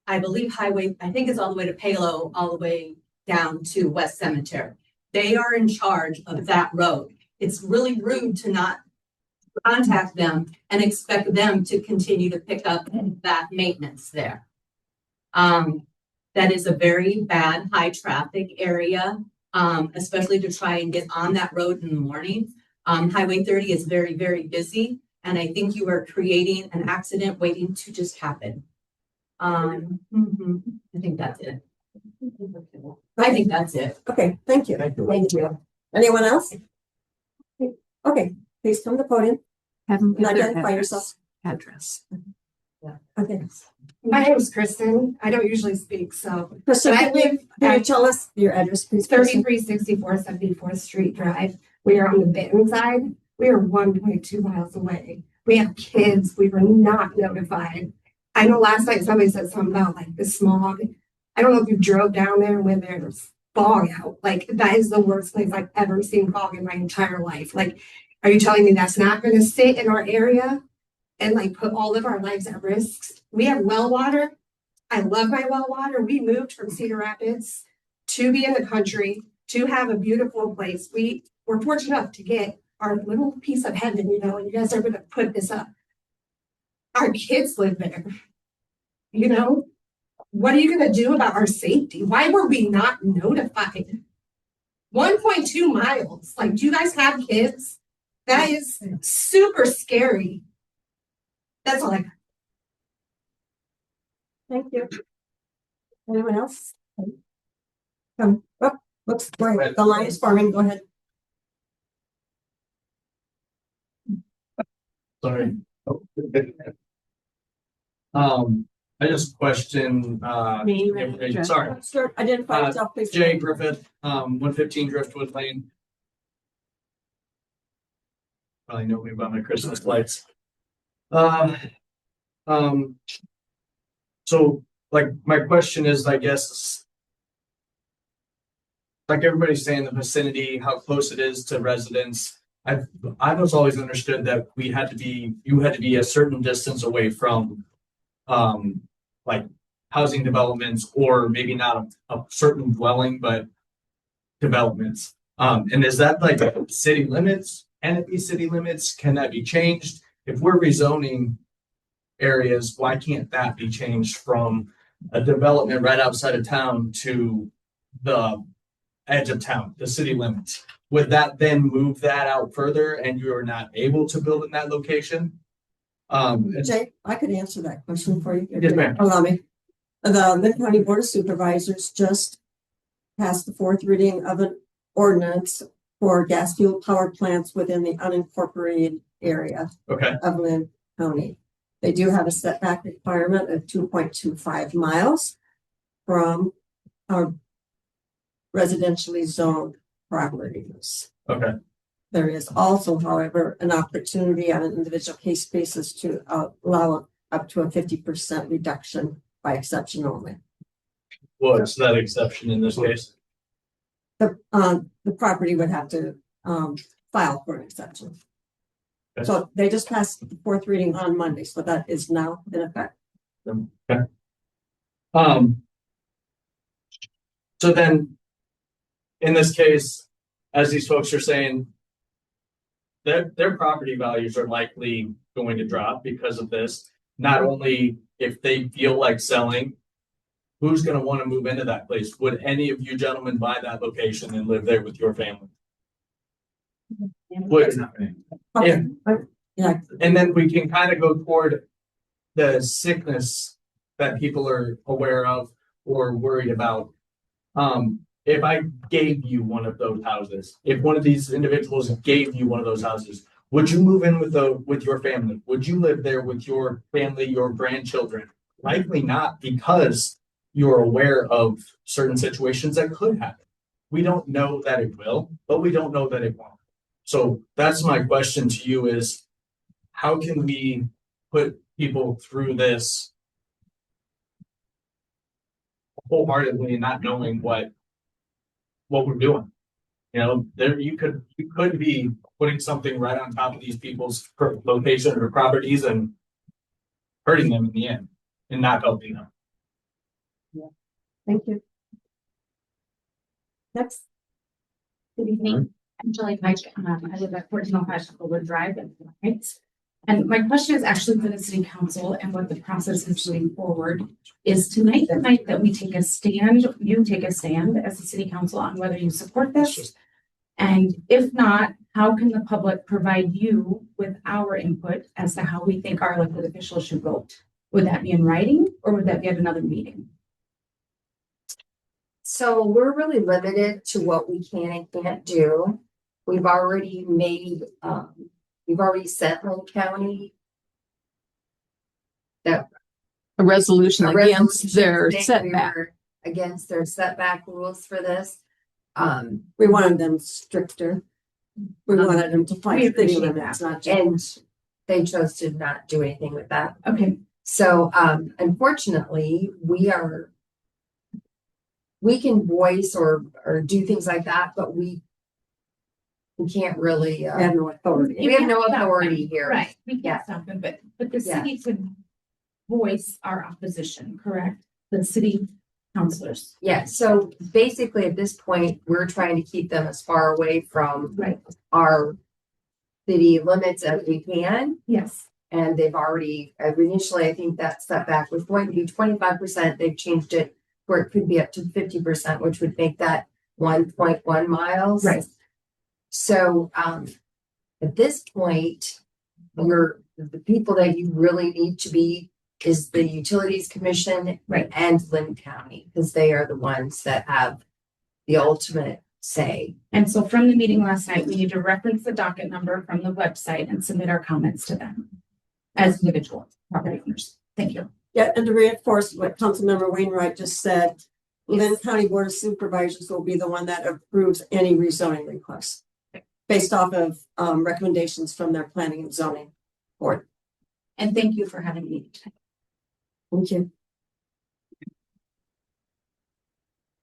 I believe, highway, I think it's all the way to Palo, all the way down to West Cemetery. They are in charge of that road. It's really rude to not contact them and expect them to continue to pick up that maintenance there. That is a very bad high traffic area, especially to try and get on that road in the morning. Highway 30 is very, very busy, and I think you are creating an accident waiting to just happen. I think that's it. I think that's it. Okay, thank you. Thank you. Thank you. Anyone else? Okay, please come to the podium Have them and give their identify yourself. address. Okay. My name is Kristen. I don't usually speak, so Kristen, but I live can you at tell us your address, please? Kristen? 3364 74th Street Drive. We are on the Benton side. We are 1.2 miles away. We have kids. We were not notified. I know last night somebody said something about like the smog. I don't know if you drove down there when there's fog out. Like that is the worst place I've ever seen fog in my entire life. Like, are you telling me that's not going to sit in our area and like put all of our lives at risk? We have well water. I love my well water. We moved from Cedar Rapids to be in the country, to have a beautiful place. We were fortunate enough to get our little piece of heaven, you know, and you guys are going to put this up. Our kids live there. you know? What are you gonna do about our safety? Why were we not notified? 1.2 miles, like, do you guys have kids? That is super scary. That's all I got. Thank you. Anyone else? Looks great. The line is forming. Go ahead. Sorry. I just question, information. Sorry. Sure, identify yourself, please. Jay Griffith, 115 Driftwood Lane. Probably know me by my Christmas lights. So like my question is, I guess, like everybody's saying, the vicinity, how close it is to residents. I was always understood that you had to be a certain distance away from like housing developments, or maybe not a certain dwelling, but developments. And is that like city limits? Can it be city limits? Can that be changed? If we're rezoning areas, why can't that be changed from a development right outside of town to the edge of town, the city limits? Would that then move that out further and you are not able to build in that location? Jay, I could answer that question for you. Yes, ma'am. Allow me. The Lynn County Board of Supervisors just passed the fourth reading of an ordinance for gas fuel power plants within the unincorporated area Okay. of Lynn County. They do have a setback requirement of 2.25 miles from our residentially zoned properties. Okay. There is also, however, an opportunity on an individual case basis to allow up to a 50% reduction by exception only. What's that exception in this case? The property would have to file for an exception. Okay. So they just passed the fourth reading on Monday, so that is now in effect. Okay. So then, in this case, as these folks are saying, their property values are likely going to drop because of this. Not only if they feel like selling, who's going to want to move into that place? Would any of you gentlemen buy that location and live there with your family? Would, Okay. Yeah, and then we can kind of go toward the sickness that people are aware of or worried about. If I gave you one of those houses, if one of these individuals gave you one of those houses, would you move in with your family? Would you live there with your family, your grandchildren? Likely not, because you're aware of certain situations that could happen. We don't know that it will, but we don't know that it won't. So that's my question to you is, how can we put people through this wholeheartedly and not knowing what we're doing? You know, you could be putting something right on top of these people's location or properties and hurting them in the end and not helping them. yeah. Thank you. Next. Good evening. I'm Julie Pike. I live at 1405 Chucklewood Drive in Heights. And my question is actually for the city council, and what the process is moving forward is tonight the night that we take a stand, you take a stand as the city council on whether you support this. And if not, how can the public provide you with our input as to how we think our elected officials should vote? Would that be in writing or would that be at another meeting? So we're really limited to what we can and can't do. We've already made, we've already sent Lynn County that A resolution a against resolution their saying we setback. were against their setback rules for this. We wanted them stricter. We wanted them to we fight city appreciate limits, that. not And just. they chose to not do anything with that. Okay. So, unfortunately, we can voice or do things like that, but we can't really, We have no authority. we have no can't stop authority them. here. Right, we Yeah. can't stop them, but the Yeah. city could voice our opposition, correct? The city councilors. Yeah, so basically at this point, we're trying to keep them as far away from Right. our city limits as we can. Yes. And they've already, initially, I think that setback was going to be 25%. They've changed it where it could be up to 50%, which would make that 1.1 miles. Right. So, at this point, the people that you really need to be is the Utilities Commission. Right. And Lynn County, because they are the ones that have the ultimate say. And so from the meeting last night, we need to reference the docket number from the website and submit our comments to them as individual property owners. Thank you. Yeah, and to reinforce what Councilmember Wainwright just said, Lynn County Board of Supervisors will be the one that approves any rezoning requests based off of recommendations from their planning and zoning board. And thank you for having me tonight. Thank you.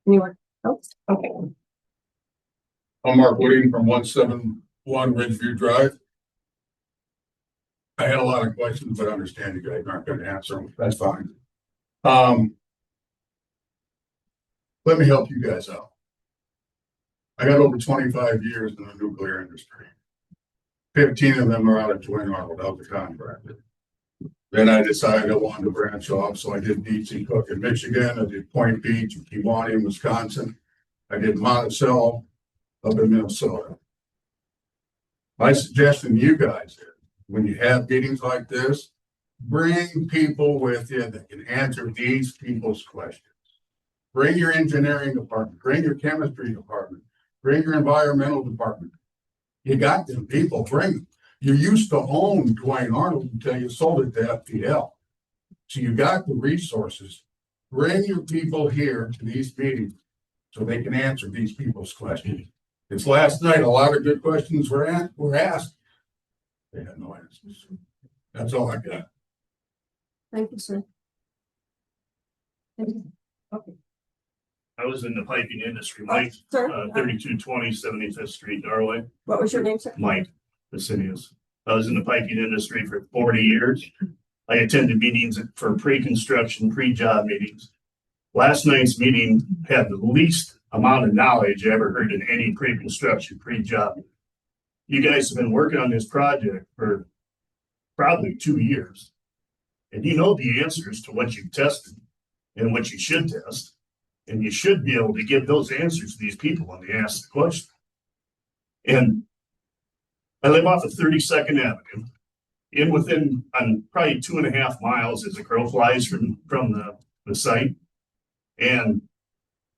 Anyone else? Okay. I'm Mark Wooding from 171 Ridgeview Drive. I had a lot of questions, but I understand you guys aren't going to answer them. That's fine. Let me help you guys out. I got over 25 years in the nuclear industry. 15 of them are out of Twin Arnold, out the contractor. Then I decided I wanted to branch off, so I did DC Cook in Michigan. I did Point Beach and Kewanee in Wisconsin. I did Monticello up in Minnesota. My suggestion to you guys is, when you have meetings like this, bring people with you that can answer these people's questions. Bring your engineering department, bring your chemistry department, bring your environmental department. You got them people, bring them. You used to own Dwayne Arnold until you sold it to FPL. So you got the resources. Bring your people here to these meetings so they can answer these people's questions. It's last night, a lot of good questions were asked. They had no answers. That's all I got. Thank you, sir. Okay. I was in the piping industry, Mike, Sir, 3220 75th Street, Darway. what was your name, sir? Mike, Vicinius. I was in the piping industry for 40 years. I attended meetings for pre-construction, pre-job meetings. Last night's meeting had the least amount of knowledge I ever heard in any pre-construction, pre-job. You guys have been working on this project for probably 2 years. And you know the answers to what you've tested and what you should test. And you should be able to give those answers to these people when they ask the question. And I live off of 32nd Avenue. Within probably 2.5 miles as the crow flies from the site. And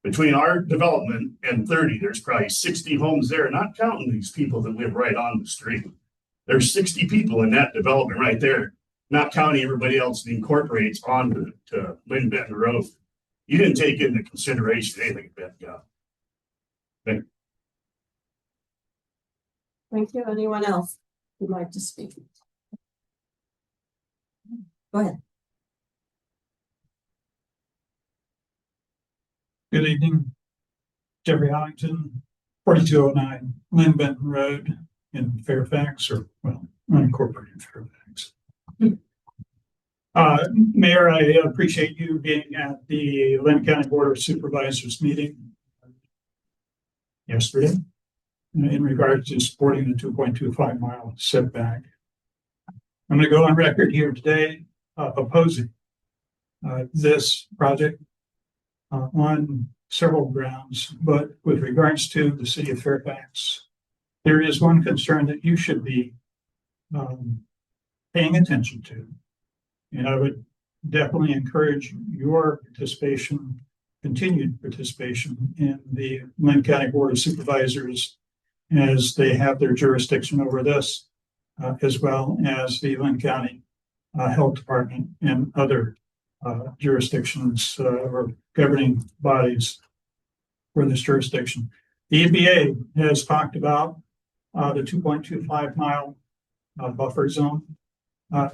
between our development and 30, there's probably 60 homes there, not counting these people that live right on the street. There's 60 people in that development right there, not counting everybody else that incorporates onto Lynn Benton Road. You didn't take into consideration anything that got. Thank you. Thank you. Anyone else who'd like to speak? Go ahead. Good evening. Jeffrey Hollington, 4209 Lynn Benton Road in Fairfax, or well, unincorporated Fairfax. Mayor, I appreciate you being at the Lynn County Board of Supervisors meeting yesterday in regard to supporting the 2.25 mile setback. I'm going to go on record here today opposing this project on several grounds, but with regards to the city of Fairfax, there is one concern that you should be paying attention to. And I would definitely encourage your participation, continued participation in the Lynn County Board of Supervisors as they have their jurisdiction over this, as well as the Lynn County Health Department and other jurisdictions or governing bodies for this jurisdiction. The EPA has talked about the 2.25 mile buffer zone,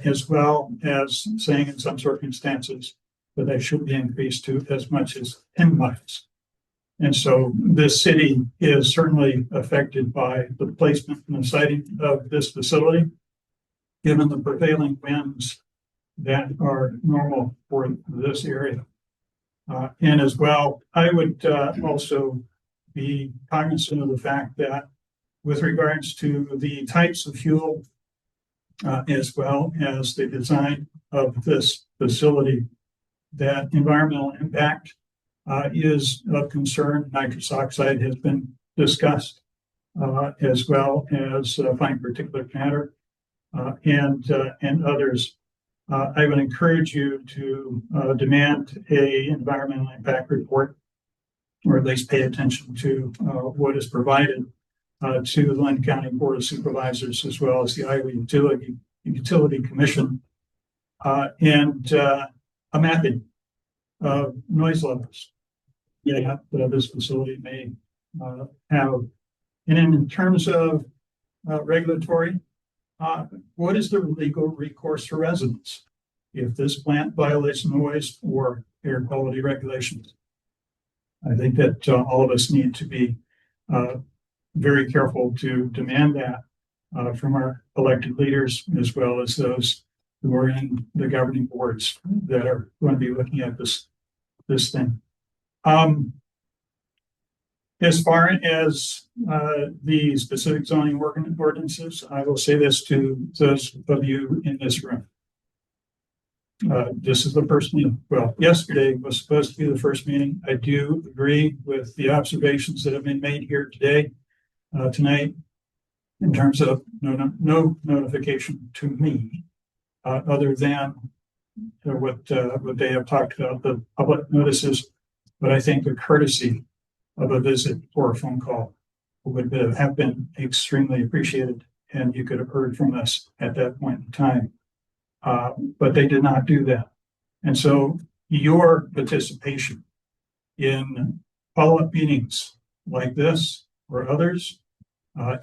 as well as saying in some circumstances that they should be increased to as much as 10 miles. And so this city is certainly affected by the placement and the siting of this facility, given the prevailing winds that are normal for this area. And as well, I would also be cognizant of the fact that with regards to the types of fuel as well as the design of this facility. That environmental impact is of concern. Nitrous oxide has been discussed, as well as fine particulate matter and others. I would encourage you to demand a environmental impact report, or at least pay attention to what is provided to the Lynn County Board of Supervisors, as well as the Iowa Utility Commission, and a mapping of noise levels that this facility may have. And in terms of regulatory, what is the legal recourse for residents if this plant violates noise or air quality regulations? I think that all of us need to be very careful to demand that from our elected leaders, as well as those who are in the governing boards that are going to be looking at this thing. As far as the specific zoning ordinances, I will say this to those of you in this room. This is the first meeting. Well, yesterday was supposed to be the first meeting. I do agree with the observations that have been made here today, tonight, in terms of no notification to me, other than what they have talked about, the public notices. But I think the courtesy of a visit or a phone call would have been extremely appreciated, and you could have heard from us at that point in time. But they did not do that. And so your participation in follow-up meetings like this or others,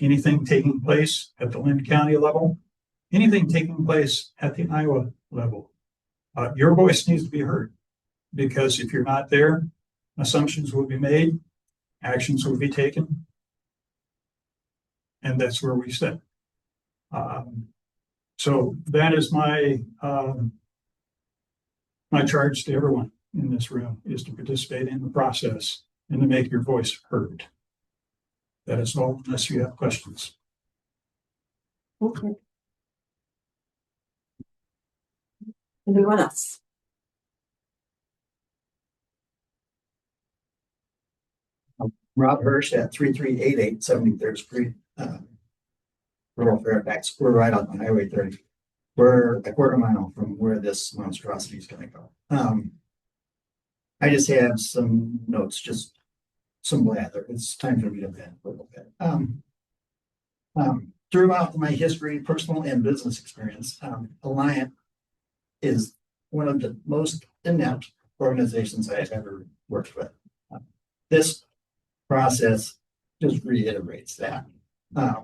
anything taking place at the Lynn County level, anything taking place at the Iowa level, your voice needs to be heard, because if you're not there, assumptions will be made, actions will be taken, and that's where we sit. So that is my my charge to everyone in this room, is to participate in the process and to make your voice heard. That is all, unless you have questions. Okay. Anyone else? Rob Hirsch at 3388 73rd Street, rural Fairfax. We're right on Highway 30. We're a quarter mile from where this monstrosity is going to go. I just have some notes, just some blather. It's time for me to vent a little bit. Throughout my history, personal and business experience, Alliant is one of the most inept organizations I've ever worked with. This process just reiterates that. I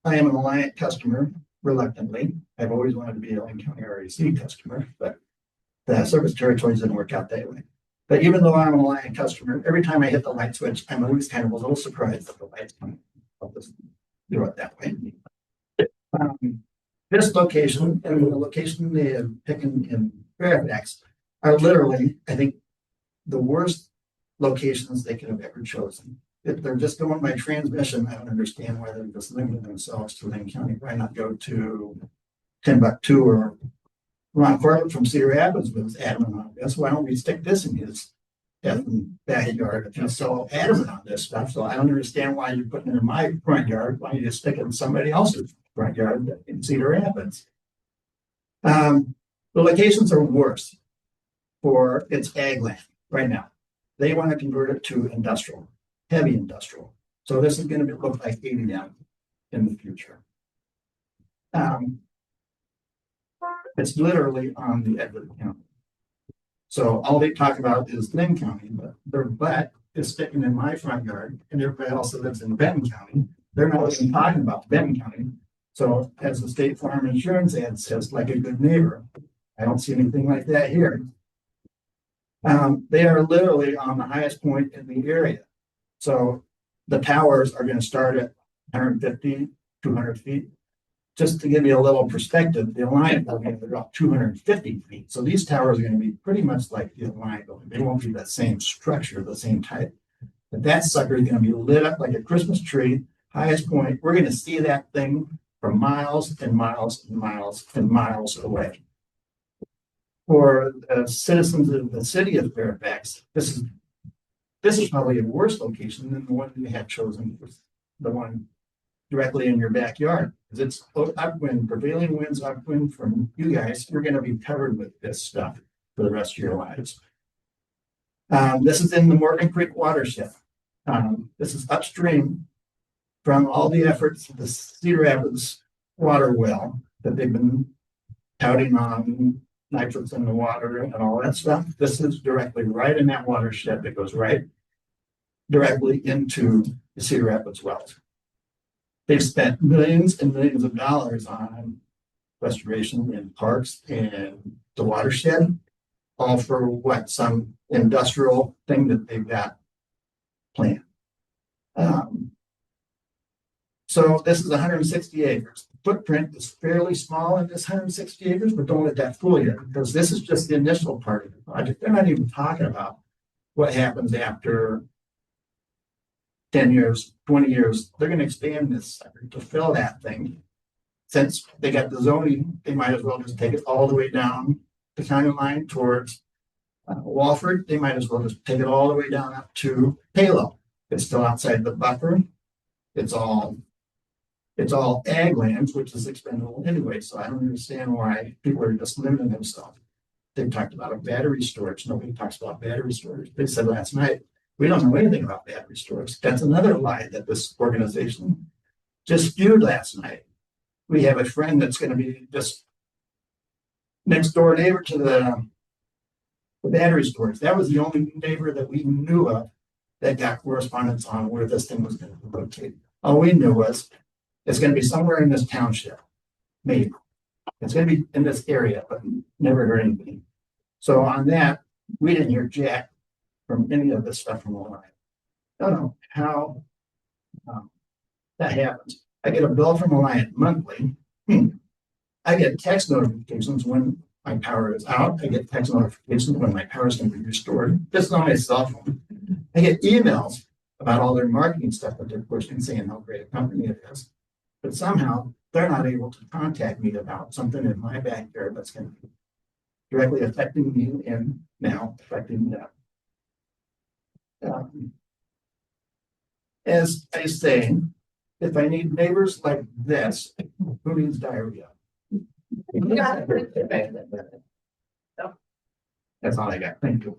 am an Alliant customer, reluctantly. I've always wanted to be a Lynn County RAC customer, but the service territories didn't work out that way. But even though I'm an Alliant customer, every time I hit the light switch, I'm always kind of a little surprised that the lights come. I'll just do it that way. This location and the location they have taken in Fairfax are literally, I think, the worst locations they could have ever chosen. If they're just going by transmission, I don't understand why they're just limiting themselves to Lynn County. Why not go to Timbuktu? Or Ron Corbett from Cedar Rapids was adamant on this. Why don't we stick this in his backyard if he's so adamant on this stuff? So I don't understand why you're putting it in my front yard. Why don't you just stick it in somebody else's front yard in Cedar Rapids? The locations are worse for its ag land right now. They want to convert it to industrial, heavy industrial. So this is going to look like ADM in the future. It's literally on the edge of the county. So all they talk about is Lynn County, but their butt is sticking in my front yard, and everybody else that lives in Benton County, they're not even talking about Benton County. So as the State Farm Insurance ad says, like a good neighbor, I don't see anything like that here. They are literally on the highest point in the area. So the towers are going to start at 150, 200 feet. Just to give you a little perspective, the Alliant building is about 250 feet. So these towers are going to be pretty much like the Alliant building. They won't be the same structure, the same type. But that sucker is going to be lit up like a Christmas tree, highest point. We're going to see that thing from miles and miles and miles and miles away. For the citizens of the city of Fairfax, this is probably a worse location than the one we had chosen, the one directly in your backyard. Because it's upwind, prevailing winds upwind from you guys, you're gonna be covered with this stuff for the rest of your lives. This is in the Morgan Creek watershed. This is upstream from all the efforts of the Cedar Rapids water well that they've been touting on nitrates in the water and all that stuff. This is directly right in that watershed that goes right directly into the Cedar Rapids wells. They've spent millions and millions of dollars on restoration in parks and the watershed, all for what, some industrial thing that they've got planned. So this is 160 acres. The footprint is fairly small in this 160 acres, but don't let that fool you, because this is just the initial part of the project. They're not even talking about what happens after 10 years, 20 years. They're going to expand this to fill that thing. Since they got the zoning, they might as well just take it all the way down the county line towards Walford. They might as well just take it all the way down up to Halo. It's still outside the buffer. It's all ag lands, which is expendable anyway. So I don't understand why people are just limiting themselves. They've talked about a battery storage. Nobody talks about battery storage. They said last night, we don't know anything about battery storage. That's another lie that this organization just spewed last night. We have a friend that's going to be just next door neighbor to the battery storage. That was the only neighbor that we knew of that got correspondence on where this thing was going to be located. All we knew was it's going to be somewhere in this township, maybe. It's going to be in this area, but never heard anything. So on that, we didn't hear jack from any of this stuff from the line. I don't know how that happens. I get a bill from Alliant monthly. I get text notifications when my power is out. I get text notifications when my power is going to be restored. This is on my cell phone. I get emails about all their marketing stuff that they're pushing, saying how great a company it is. But somehow they're not able to contact me about something in my backyard that's going to be directly affecting me and now affecting them. As I say, if I need neighbors like this, who needs diarrhea? That's all I got. Thank you.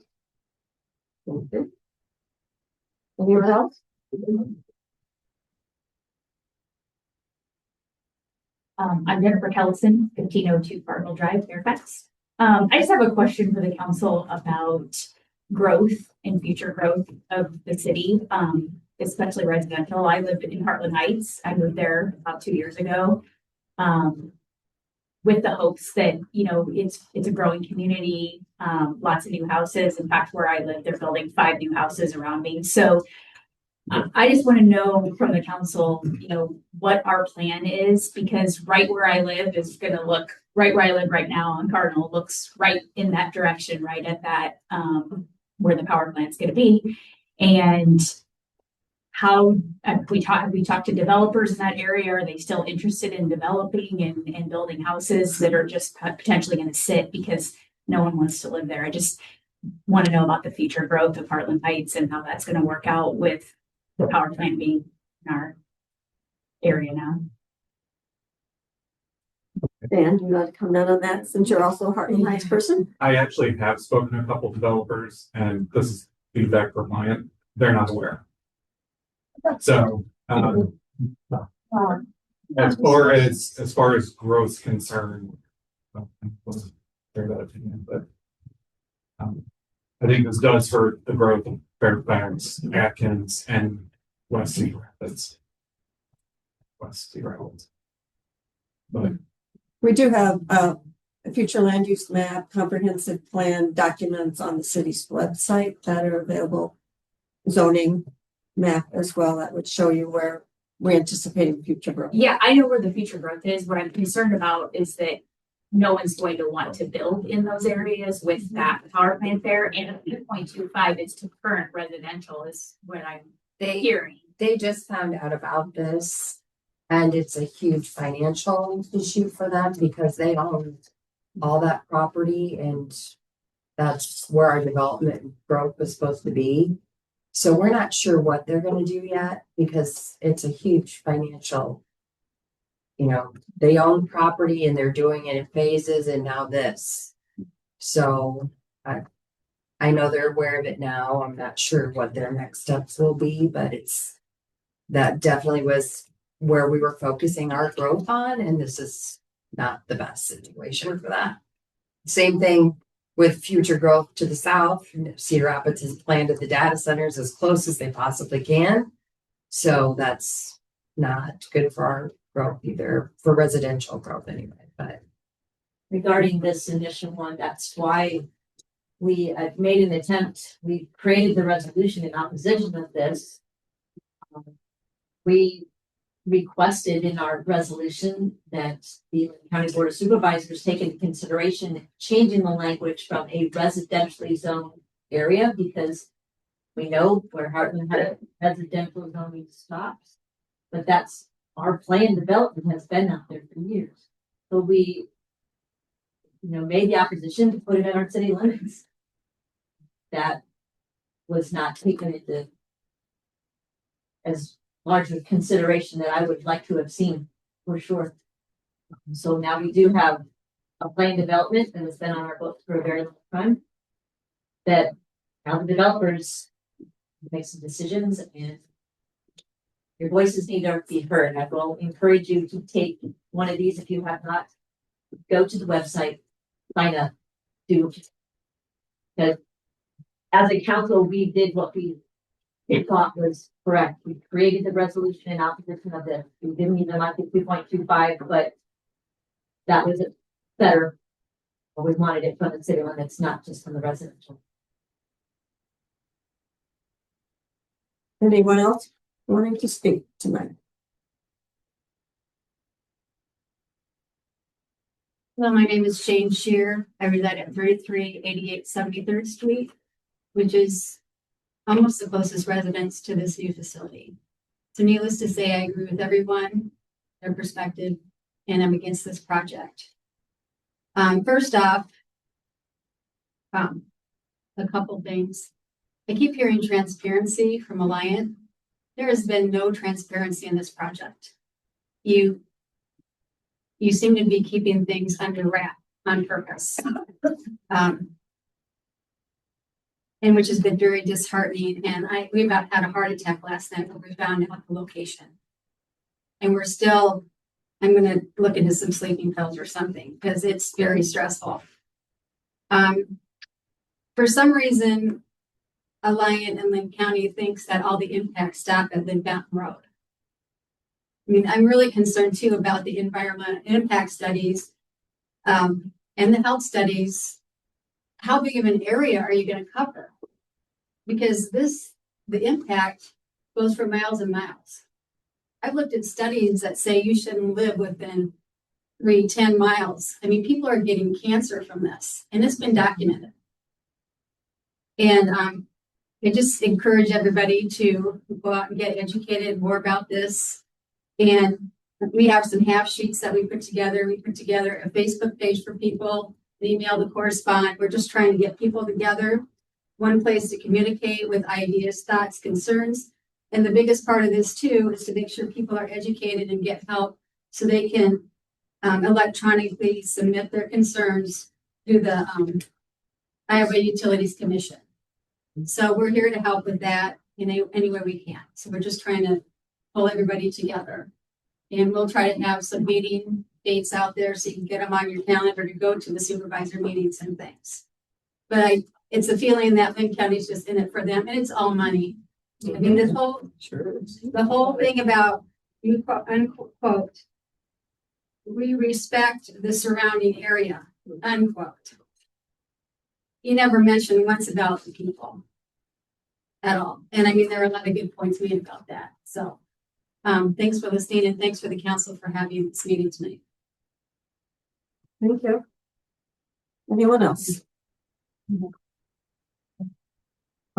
Okay. Anyone else? I'm Jennifer Kellison, 1502 Cardinal Drive, Fairfax. I just have a question for the council about growth and future growth of the city, especially residential. I live in Heartland Heights. I moved there about 2 years ago, with the hopes that, you know, it's a growing community, lots of new houses. In fact, where I live, they're building 5 new houses around me. So I just want to know from the council, you know, what our plan is, because right where I live is going to look, right where I live right now on Cardinal looks right in that direction, right at that, where the power plant's going to be. And how we talk to developers in that area. Are they still interested in developing and building houses that are just potentially going to sit because no one wants to live there? I just want to know about the future growth of Heartland Heights and how that's going to work out with the power plant being in our area now. Dan, do you want to comment on that since you're also a Heartland Heights person? I actually have spoken to a couple developers, and this is feedback from client. They're not aware. So as far as growth concerned, their opinion, but I think this does hurt the growth of Fairfax, Atkins, and West Cedar Rapids. But We do have a future land use map, comprehensive plan documents on the city's website that are available. Zoning map as well that would show you where we're anticipating future growth. Yeah, I know where the future growth is. What I'm concerned about is that no one's going to want to build in those areas with that power plant there. And 2.25 is to current residential is what I'm hearing. They just found out about this And it's a huge financial issue for them because they own all that property and that's where our development growth was supposed to be. So we're not sure what they're gonna do yet because it's a huge financial. You know, they own property and they're doing it in phases and now this. So I know they're aware of it now. I'm not sure what their next steps will be, but that definitely was where we were focusing our growth on, and this is not the best situation for that. Same thing with future growth to the south. Cedar Rapids has planted the data centers as close as they possibly can. So that's not good for our growth either, for residential growth anyway, but. Regarding this initial one, that's why we made an attempt, we created the resolution in opposition of this. We requested in our resolution that the County Board of Supervisors take into consideration changing the language from a residentially zoned area because we know where Heartland had residential zoning stops, but that's our planned development has been out there for years. So we, made the opposition to put it in our city limits. That was not taken into as large a consideration that I would like to have seen for sure. So now we do have a planned development that has been on our books for a very long time. That now the developers make some decisions and your voices need to be heard. I will encourage you to take one of these if you have not. Go to the website, sign up, do. Because as a council, we did what we thought was correct. We created the resolution in opposition of this. We didn't even like the 2.25, but that was better. But we wanted it from the city limits, not just from the residential. Anyone else wanting to speak tonight? Hello, my name is Jane Shear. I reside at 3388 73rd Street, which is almost the closest residence to this new facility. So needless to say, I agree with everyone, their perspective, and I'm against this project. First off, a couple things. I keep hearing transparency from Alliant. There has been no transparency in this project. You seem to be keeping things under wrap on purpose. And which has been very disheartening. And we about had a heart attack last night when we found out the location. And we're still, I'm going to look into some sleeping pills or something because it's very stressful. For some reason, Alliant and Lynn County thinks that all the impacts stop at Lynn Mountain Road. I mean, I'm really concerned too about the environmental impact studies and the health studies. How big of an area are you going to cover? Because the impact goes for miles and miles. I've looked at studies that say you shouldn't live within 10 miles. I mean, people are getting cancer from this, and it's been documented. And I just encourage everybody to go out and get educated more about this. And we have some half sheets that we put together. We put together a Facebook page for people, an email to correspond. We're just trying to get people together, one place to communicate with ideas, thoughts, concerns. And the biggest part of this too is to make sure people are educated and get help so they can electronically submit their concerns through the Iowa Utilities Commission. So we're here to help with that in any way we can. So we're just trying to pull everybody together. And we'll try to have some meeting dates out there so you can get them on your calendar to go to the supervisor meetings and things. But it's a feeling that Lynn County's just in it for them, and it's all money. I mean, the whole thing about you quote unquote, we respect the surrounding area, unquote. You never mentioned once about the people at all. And I mean, there are a lot of good points made about that. So thanks for listening and thanks for the council for having this meeting tonight. Thank you. Anyone else?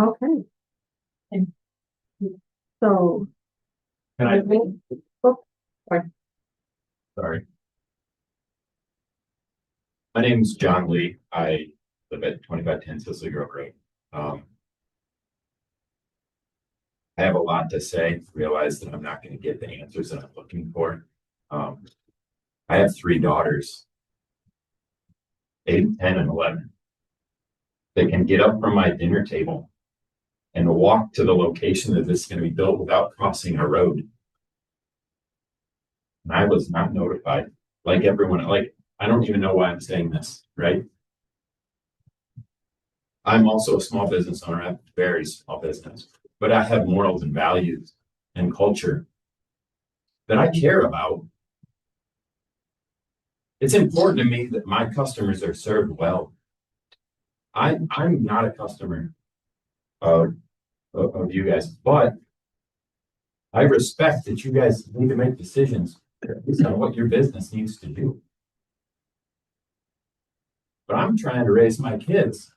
Okay. So. Can I- Sorry. My name's John Lee. I live at 2510 Cicely Grove Road. I have a lot to say, realize that I'm not going to get the answers that I'm looking for. I have 3 daughters, 8, 10, and 11. They can get up from my dinner table and walk to the location that this is going to be built without crossing a road. And I was not notified, like everyone, like, I don't even know why I'm saying this, right? I'm also a small business owner. I have a very small business, but I have morals and values and culture that I care about. It's important to me that my customers are served well. I'm not a customer of you guys, but I respect that you guys need to make decisions based on what your business needs to do. But I'm trying to raise my kids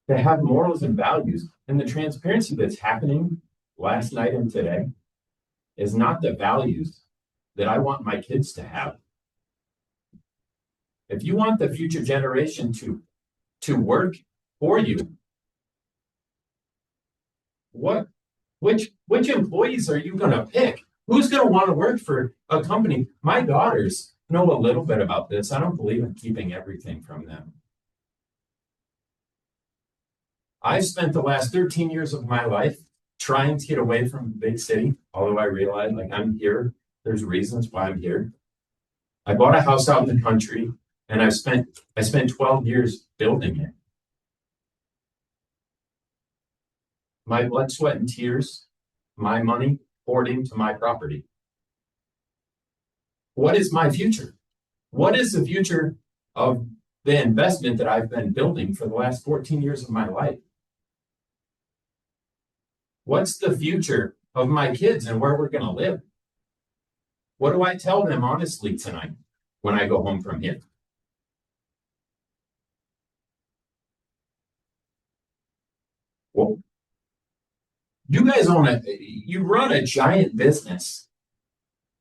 to have morals and values, and the transparency that's happening last night and today is not the values that I want my kids to have. If you want the future generation to work for you, which employees are you going to pick? Who's going to want to work for a company? My daughters know a little bit about this. I don't believe in keeping everything from them. I've spent the last 13 years of my life trying to get away from the big city, although I realize, like, I'm here. There's reasons why I'm here. I bought a house out in the country, and I spent 12 years building it. My blood, sweat, and tears, my money poured into my property. What is my future? What is the future of the investment that I've been building for the last 14 years of my life? What's the future of my kids and where we're going to live? What do I tell them honestly tonight when I go home from here? Well, you guys you run a giant business.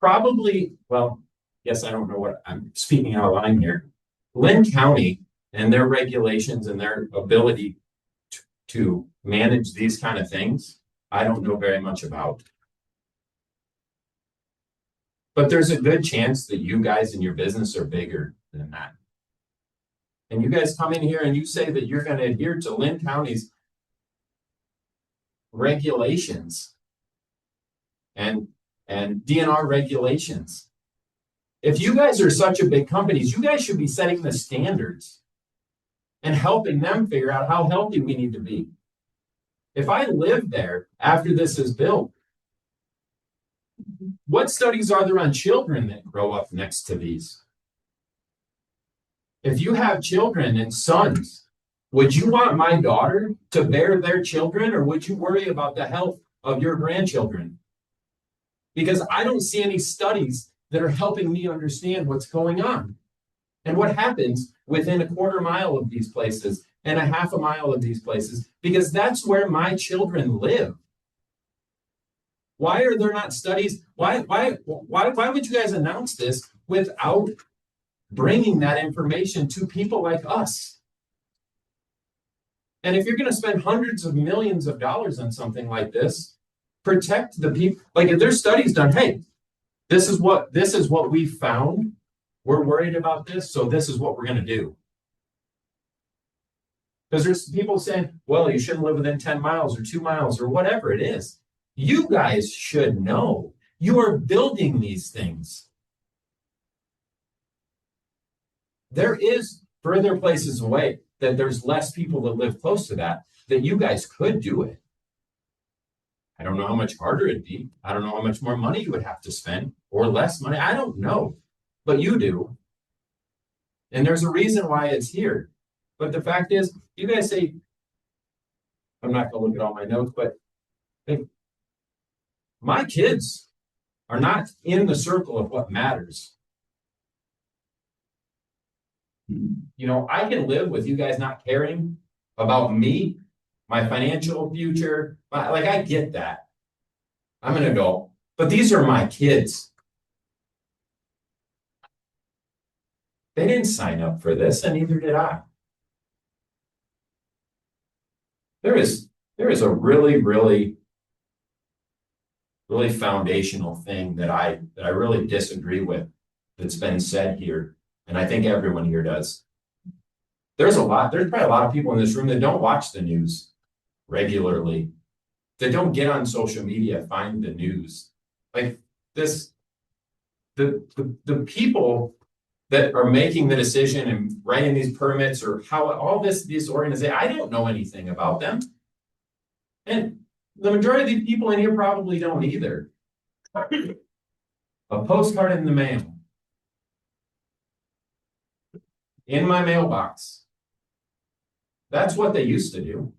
Probably, well, yes, I don't know what I'm speaking out of line here. Lynn County and their regulations and their ability to manage these kind of things, I don't know very much about. But there's a good chance that you guys and your business are bigger than that. And you guys come in here and you say that you're going to adhere to Lynn County's regulations and DNR regulations. If you guys are such a big companies, you guys should be setting the standards and helping them figure out how healthy we need to be. If I live there after this is built, what studies are there on children that grow up next to these? If you have children and sons, would you want my daughter to bear their children, or would you worry about the health of your grandchildren? Because I don't see any studies that are helping me understand what's going on and what happens within a quarter mile of these places and a half a mile of these places, because that's where my children live. Why are there not studies? Why would you guys announce this without bringing that information to people like us? And if you're going to spend hundreds of millions of dollars on something like this, protect the people. Like, if there's studies done, hey, this is what we found. We're worried about this, so this is what we're going to do. Because there's people saying, well, you shouldn't live within 10 miles or 2 miles or whatever it is. You guys should know. You are building these things. There is further places away that there's less people that live close to that you guys could do it. I don't know how much harder it'd be. I don't know how much more money you would have to spend or less money. I don't know, but you do. And there's a reason why it's here. But the fact is, you guys say, I'm not going to look at all my notes, but hey, my kids are not in the circle of what matters. You know, I can live with you guys not caring about me, my financial future. I get that. I'm an adult, but these are my kids. They didn't sign up for this, and neither did I. There is a really foundational thing that I really disagree with that's been said here, and I think everyone here does. There's probably a lot of people in this room that don't watch the news regularly, that don't get on social media, find the news. Like this, the people that are making the decision and writing these permits or how all these organizations, I don't know anything about them. And the majority of these people in here probably don't either. A postcard in the mail. In my mailbox. That's what they used to do.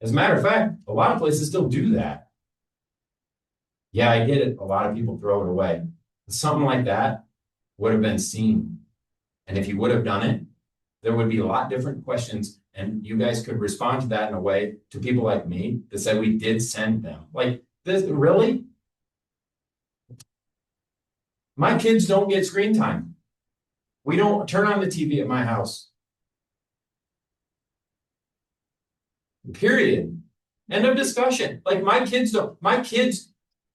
As a matter of fact, a lot of places still do that. Yeah, I get it. A lot of people throw it away. But something like that would have been seen. And if you would have done it, there would be a lot different questions. And you guys could respond to that in a way to people like me that said we did send them. Like this, really? My kids don't get screen time. We don't turn on the TV at my house. Period. End of discussion. Like my kids,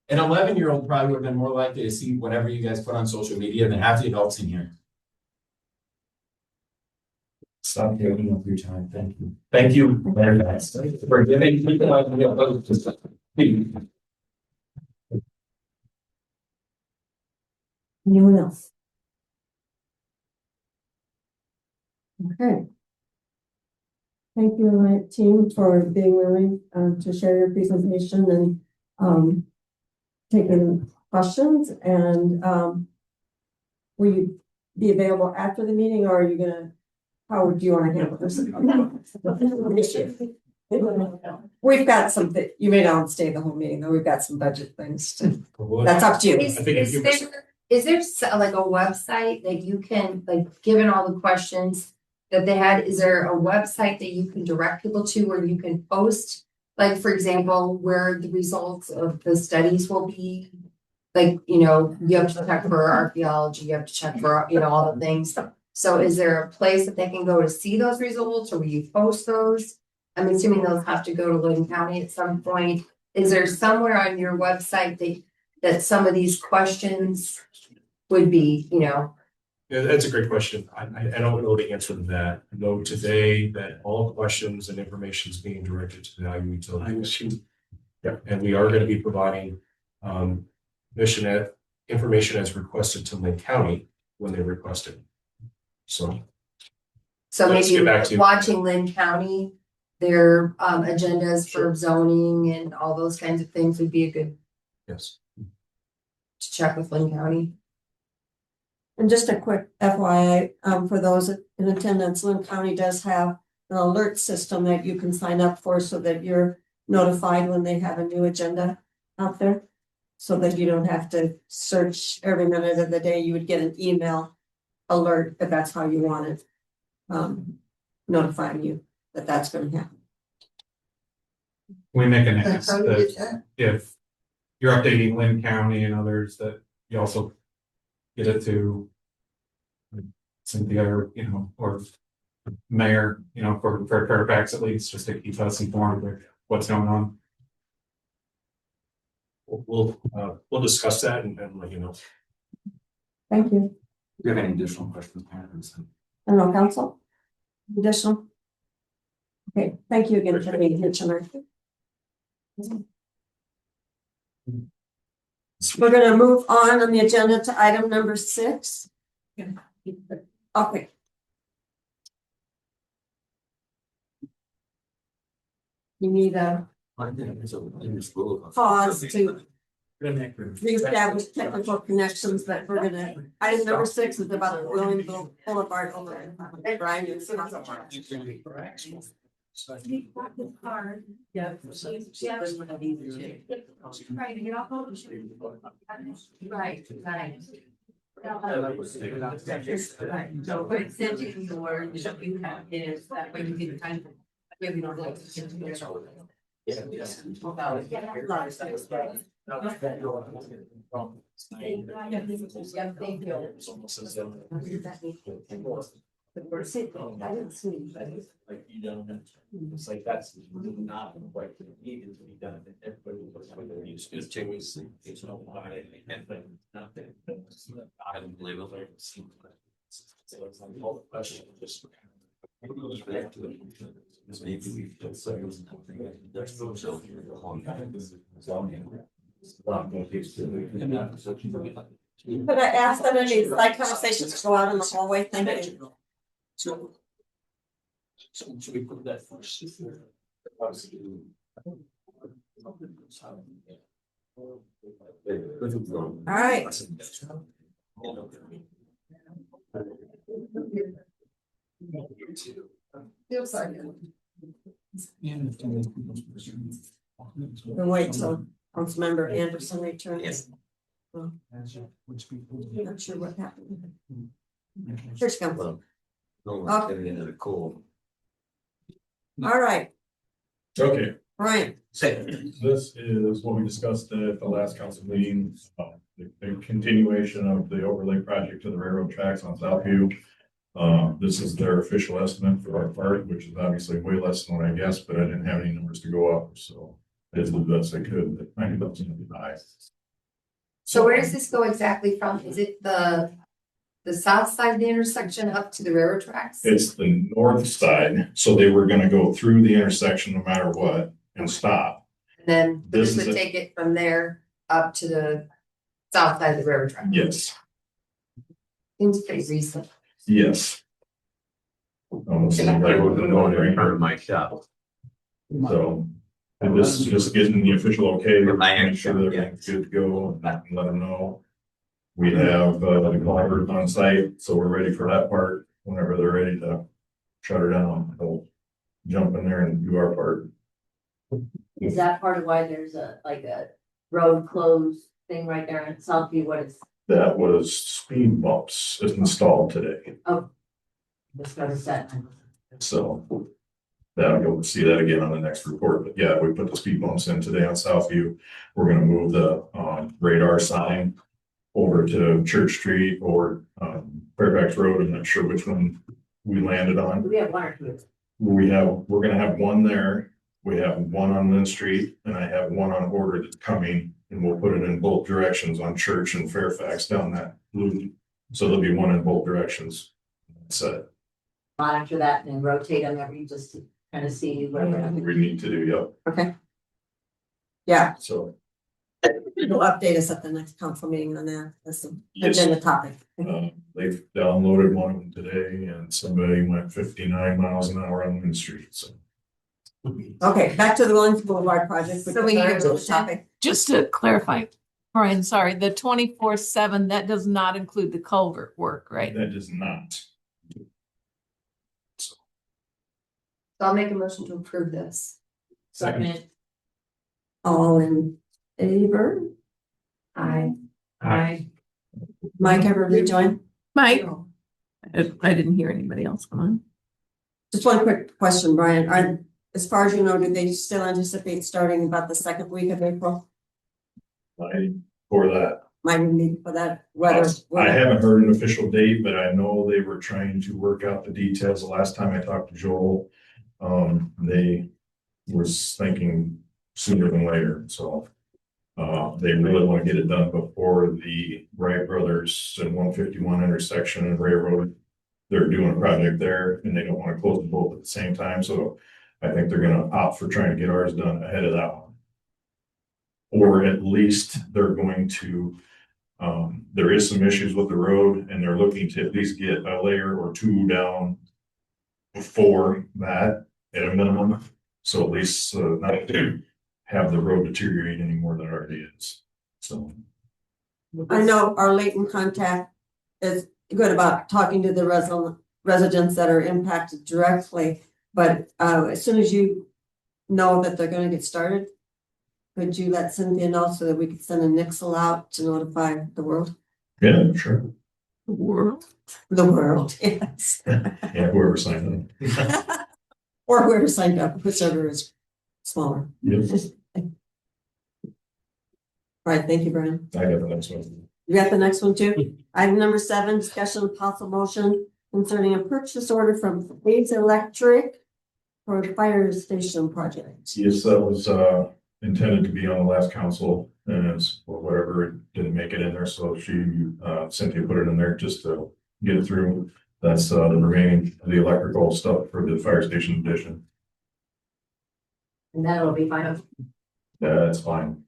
an 11-year-old probably would have been more likely to see whatever you guys put on social media than half the adults in here. Stop taking up your time. Thank you. Thank you very much for giving people like me a vote to speak. Anyone else? Okay. Thank you, team, for being willing to share your presentation and taking questions. And will you be available after the meeting, or are you gonna? How would you want to handle this? We've got something. You may not stay the whole meeting, though. We've got some budget things to. That's up to you. Is there like a website that you can, like, given all the questions that they had, is there a website that you can direct people to where you can post, like, for example, where the results of the studies will be? Like, you know, you have to check for archaeology, you have to check for, you know, all the things. So is there a place that they can go to see those results, or will you post those? I'm assuming those have to go to Lynn County at some point. Is there somewhere on your website that some of these questions would be, you know? Yeah, that's a great question. I don't know the answer to that. I know today that all questions and information is being directed to the value utility. Yeah, and we are going to be providing information as requested to Lynn County when they request it. So Maybe watching Lynn County, their agendas for zoning and all those kinds of things would be a good. Yes. To check with Lynn County. And just a quick FYI, for those in attendance, Lynn County does have an alert system that you can sign up for so that you're notified when they have a new agenda out there. So that you don't have to search every minute of the day. You would get an email alert if that's how you want it, notifying you that that's going to happen. We make an ask that if you're updating Lynn County and others, that you also get it to Cynthia, or, you know, or mayor, you know, for Fairfax at least, just to keep us informed of what's going on. We'll discuss that and let you know. Thank you. Do you have any additional questions? I don't know, council? Additional? Okay, thank you again for being here tonight. We're gonna move on the agenda to item number 6. Okay. You need a pause to reestablish technical connections, that we're gonna, item number 6 is about the Williamsville Boulevard over at Brian. Yeah. Right. So what it said to you or that you have is that when you get time for giving our lives to Yeah, thank you. Like you don't, it's like that's not what needed to be done. Everybody was used to continuously. It's no why and nothing. I don't believe it. So it's like all the questions just. Back to the. Maybe we should say there's no shelter on that. Could I ask that any side conversations go out in the hallway? Thank you. So we put that first. All right. Feels like it. We'll wait till Councilmember Anderson returns. Well, not sure what happened. Here she comes. No one's getting into the cold. All right, Okay. Brian. This is what we discussed at the last council meeting, the continuation of the overlay project to the railroad tracks on Southview. This is their official estimate for our part, which is obviously way less than what I guessed, but I didn't have any numbers to go up, so I did the best I could, but $90 would be high. So where does this go exactly from? Is it the south side of the intersection up to the railroad tracks? It's the north side, so they were gonna go through the intersection no matter what and stop. And then this This would is take it from there up to the south side of the railroad track. Yes, Seems pretty recent. yes. Almost like I wasn't going going in front of my shop. So, and this is just getting the official okay, to My make sure that everything's good to go, and I can let them know. We have, the culvert on site, so we're ready for that part, whenever they're ready to shut her down, we'll jump in there and do our part. Is that part of why there's a road closed thing right there in Southview? What is That was speed bumps installed today, this for the set? so. That'll go see that again on the next report, but yeah, we put the speed bumps in today on Southview. We're gonna move the, radar sign over to Church Street or, Fairfax Road. I'm not sure which one we landed on. We have one or two. We're gonna have one there. We have one on Lynn Street and I have one on order that's coming, and we'll put it in both directions on Church and Fairfax down that loop. So there'll be one in both directions. So Monitor that and then rotate them every just to kind of see whatever. we need to do, yep. Okay. Yeah, So you'll update us at the next council meeting on that. That's the Yes. agenda topic. they've downloaded one of them today and somebody went 59 miles an hour on Main Street, so. Okay, back to the Williams Boulevard project. which So we is need our a agenda motion. topic. Just to clarify, Brian, sorry, the 24/7, that does not include the culvert work, right? That does not. So I'll make a motion to approve this. Second. All in favor? Aye. Aye. Mike, ever rejoin? Mike? I didn't hear anybody else come on. Just one quick question, Brian. As far as you know, do they still anticipate starting about the second week of April? For that. Might we need for that weather? I haven't heard an official date, but I know they were trying to work out the details. The last time I talked to Joel, they was thinking sooner than later, so. They really want to get it done before the Wright Brothers and 151 intersection and Railroad. They're doing a project there and they don't want to close them both at the same time, so I think they're gonna opt for trying to get ours done ahead of that one. Or at least they're going to, there is some issues with the road and they're looking to at least get a layer or two down before that at a minimum. So at least not to have the road deteriorate any more than it already is. So. I know our latent contact is good about talking to the residents that are impacted directly. But as soon as you know that they're gonna get started, could you let Cynthia know so that we could send a nixle out to notify the world? Yeah, sure. The world? The world, yes. Yeah, whoever signed up. Or whoever signed up, whichever is smaller. Yes. Right, thank you, Brian. I got the next one. You got the next one too? Item number 7, discussion of possible motion concerning a purchase order from Hayes Electric for the fire station project. Yes, that was intended to be on the last council and it's, or whatever, it didn't make it in there, so Cynthia put it in there just to get it through. That's the remaining, the electrical stuff for the fire station addition. And that'll be fine. That's fine.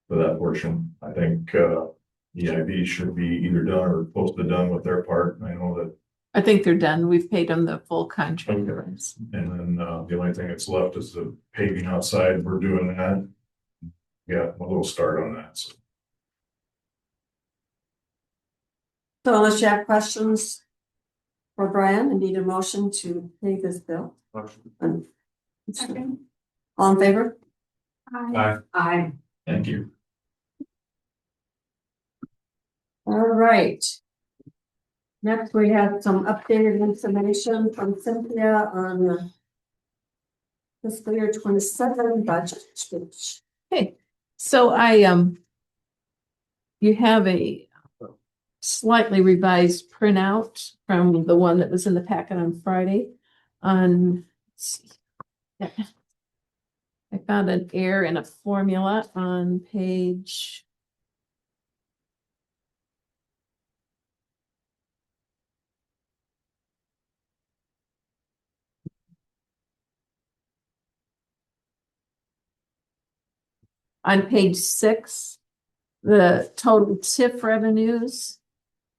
For that portion, I think EIB should be either done or close to done with their part. I know that. I think they're done. We've paid them the full contract. And then the only thing that's left is the paving outside. We're doing that. Yeah, a little start on that. So. So unless you have questions for Brian, I need a motion to pay this bill. Second. All in favor? Aye. Aye. Thank you. All right. Next, we have some updated information from Cynthia on the fiscal year 27 budget. Okay, so you have a slightly revised printout from the one that was in the packet on Friday. Let's see. I found an error in a formula on page. On page 6, the total TIF revenues,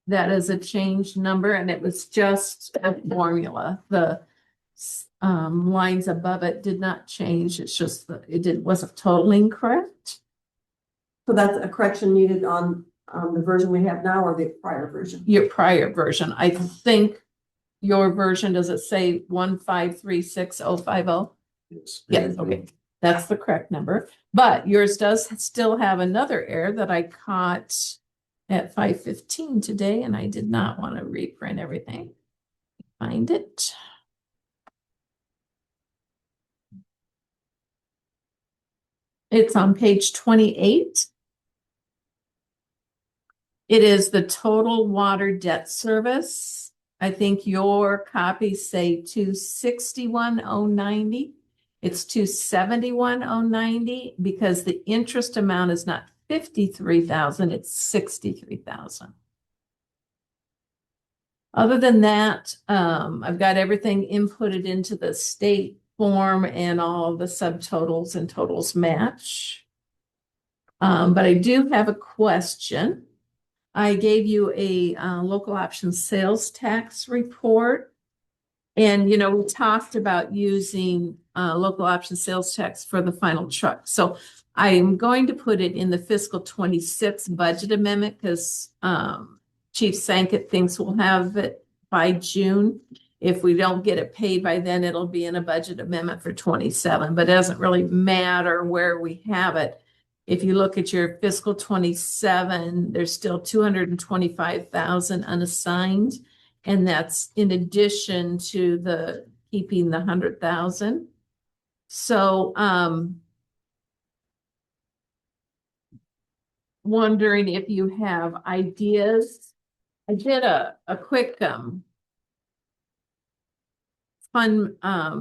that is a changed number, and it was just a formula. The lines above it did not change. It's just that wasn't totally incorrect. So that's a correction needed on the version we have now or the prior version? Your prior version. I think your version, does it say 1536050? Yes, okay. That's the correct number. But yours does still have another error that I caught at 5:15 today, and I did not want to reprint everything. Find it. It's on page 28. It is the total water debt service. I think your copies say 261,090. It's 271,090 because the interest amount is not 53,000, it's 63,000. Other than that, I've got everything inputted into the state form and all the subtotals and totals match. But I do have a question. I gave you a local option sales tax report. And, we talked about using local option sales tax for the final truck. So I am going to put it in the fiscal 26 budget amendment because Chief Sankett thinks we'll have it by June. If we don't get it paid by then, it'll be in a budget amendment for 27, but it doesn't really matter where we have it. If you look at your fiscal 27, there's still 225,000 unassigned. And that's in addition to the keeping the 100,000. So, wondering if you have ideas. I did a quick fund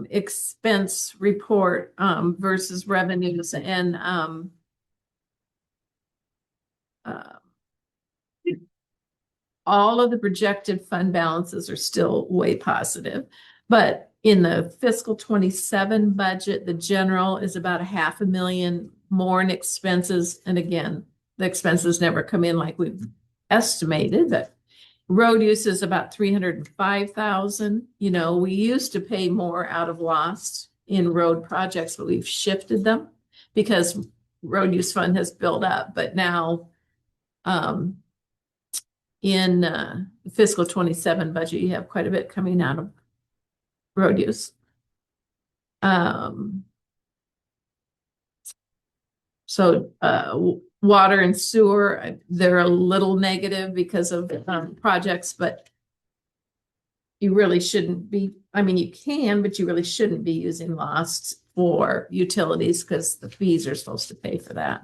expense report versus revenues and all of the projected fund balances are still way positive, but in the fiscal 27 budget, the general is about $500,000 more in expenses. And again, the expenses never come in like we've estimated. But road use is about 305,000. We used to pay more out of loss in road projects, but we've shifted them because road use fund has built up. But now, in fiscal 27 budget, you have quite a bit coming out of road use. So water and sewer, they're a little negative because of projects, but you really shouldn't be, I mean, you can, but you really shouldn't be using lost for utilities because the fees are supposed to pay for that.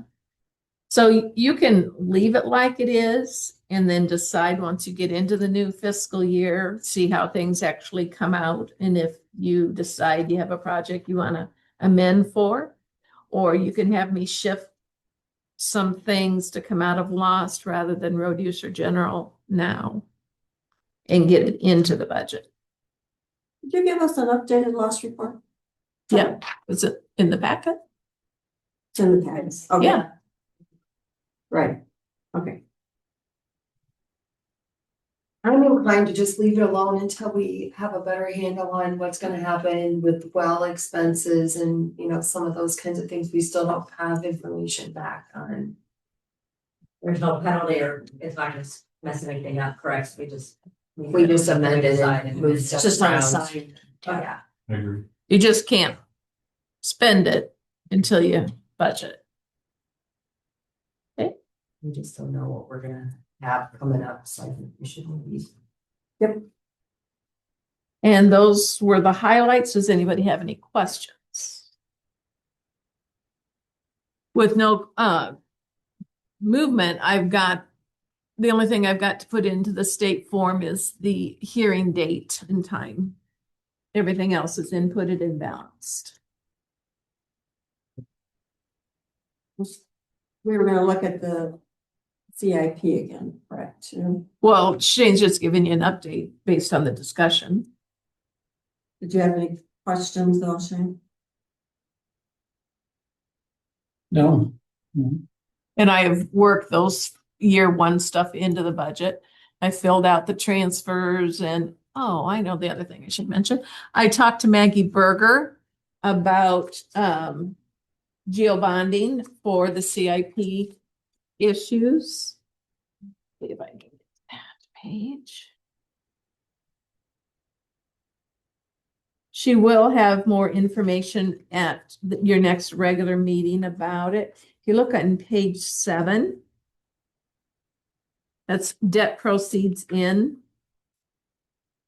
So you can leave it like it is and then decide once you get into the new fiscal year, see how things actually come out. And if you decide you have a project you want to amend for, or you can have me shift some things to come out of lost rather than road use or general now and get it into the budget. Could you give us an updated loss report? Yeah, was it in the packet? It's in the tags. Okay. Yeah. Right. Okay. I'm inclined to just leave it alone until we have a better handle on what's gonna happen with well expenses and, you know, some of those kinds of things we still don't have information back on. There's no penalty or it's not just messing anything up, correct? We just amended it and moved stuff stuff around. around. Yeah. I agree. You just can't spend it until you budget. Okay. We just don't know what we're gonna have coming up, so I think we should maybe. Yep. And those were the highlights. Does anybody have any questions? With no movement, the only thing I've got to put into the state form is the hearing date and time. Everything else is inputted and balanced. We were gonna look at the CIP again, correct? Well, Shane's just giving you an update based on the discussion. Did you have any questions though, Shane? No. And I have worked those year one stuff into the budget. I filled out the transfers and, oh, I know the other thing I should mention. I talked to Maggie Berger about geobonding for the CIP issues. See if I can get that page. She will have more information at your next regular meeting about it. If you look on page 7, that's debt proceeds in.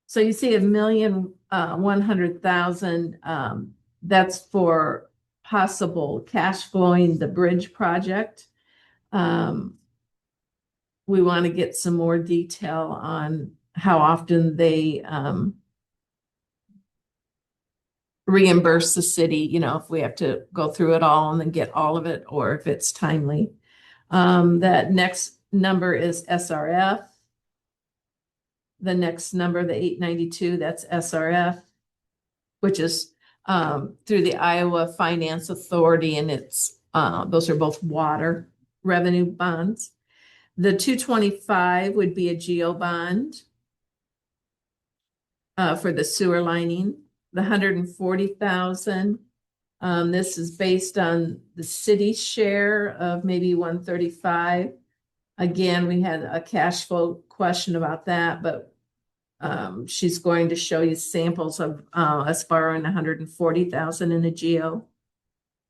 So you see $1,100,000. That's for possible cash flowing the bridge project. We want to get some more detail on how often they reimburse the city, you know, if we have to go through it all and then get all of it, or if it's timely. That next number is SRF. The next number, the 892, that's SRF, which is through the Iowa Finance Authority, and it's those are both water revenue bonds. The 225 would be a geo bond for the sewer lining. The 140,000. This is based on the city's share of maybe 135. Again, we had a cash flow question about that, but she's going to show you samples of us borrowing 140,000 in a geo.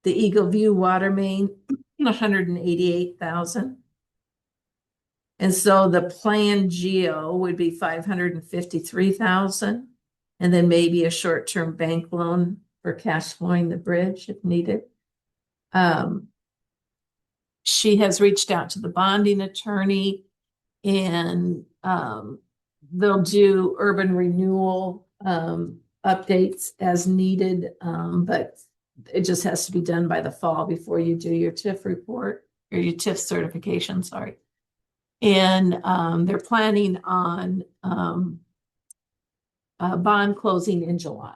The Eagle View water main, 188,000. And so the planned geo would be 553,000. And then maybe a short-term bank loan for cash flowing the bridge if needed. She has reached out to the bonding attorney, and they'll do urban renewal updates as needed, but it just has to be done by the fall before you do your TIF report or your TIF certification, sorry. And they're planning on bond closing in July.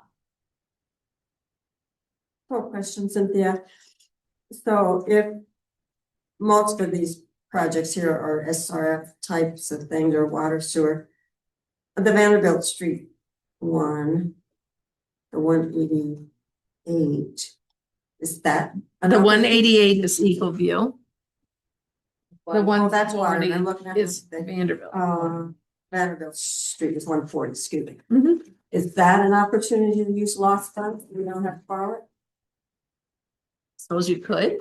Question, Cynthia. So if most of these projects here are SRF types of things or water sewer, the Vanderbilt Street one, the 188, is that? The 188 is Eagle View. The one that's water. I'm looking at is Vanderbilt. Vanderbilt Street is 140, excuse me. Mhm. Is that an opportunity to use lost funds? We don't have to borrow it? Suppose you could.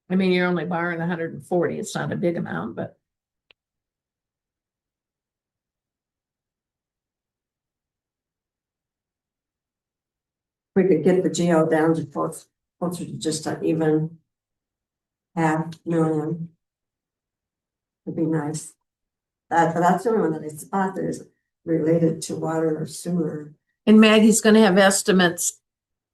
I mean, you're only borrowing 140. It's not a big amount, but we could get the geo down to closer to just an even $500,000. It'd be nice. That's the only one that I spot that is related to water or sewer. And Maggie's gonna have estimates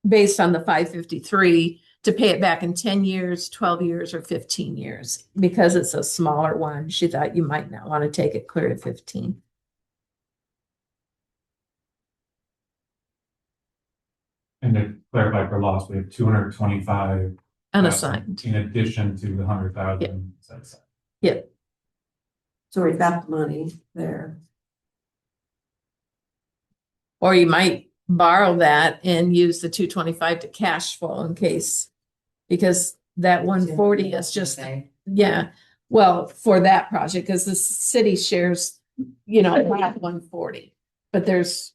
based on the 553 to pay it back in 10 years, 12 years, or 15 years. Because it's a smaller one, she thought you might not want to take it clear to 15. And to clarify for loss, we have 225 Unassigned. in addition to the 100,000. Yep. So we've got the money there. Or you might borrow that and use the 225 to cash flow in case, because that 140 is just, yeah. Well, for that project, because the city shares, half 140, but there's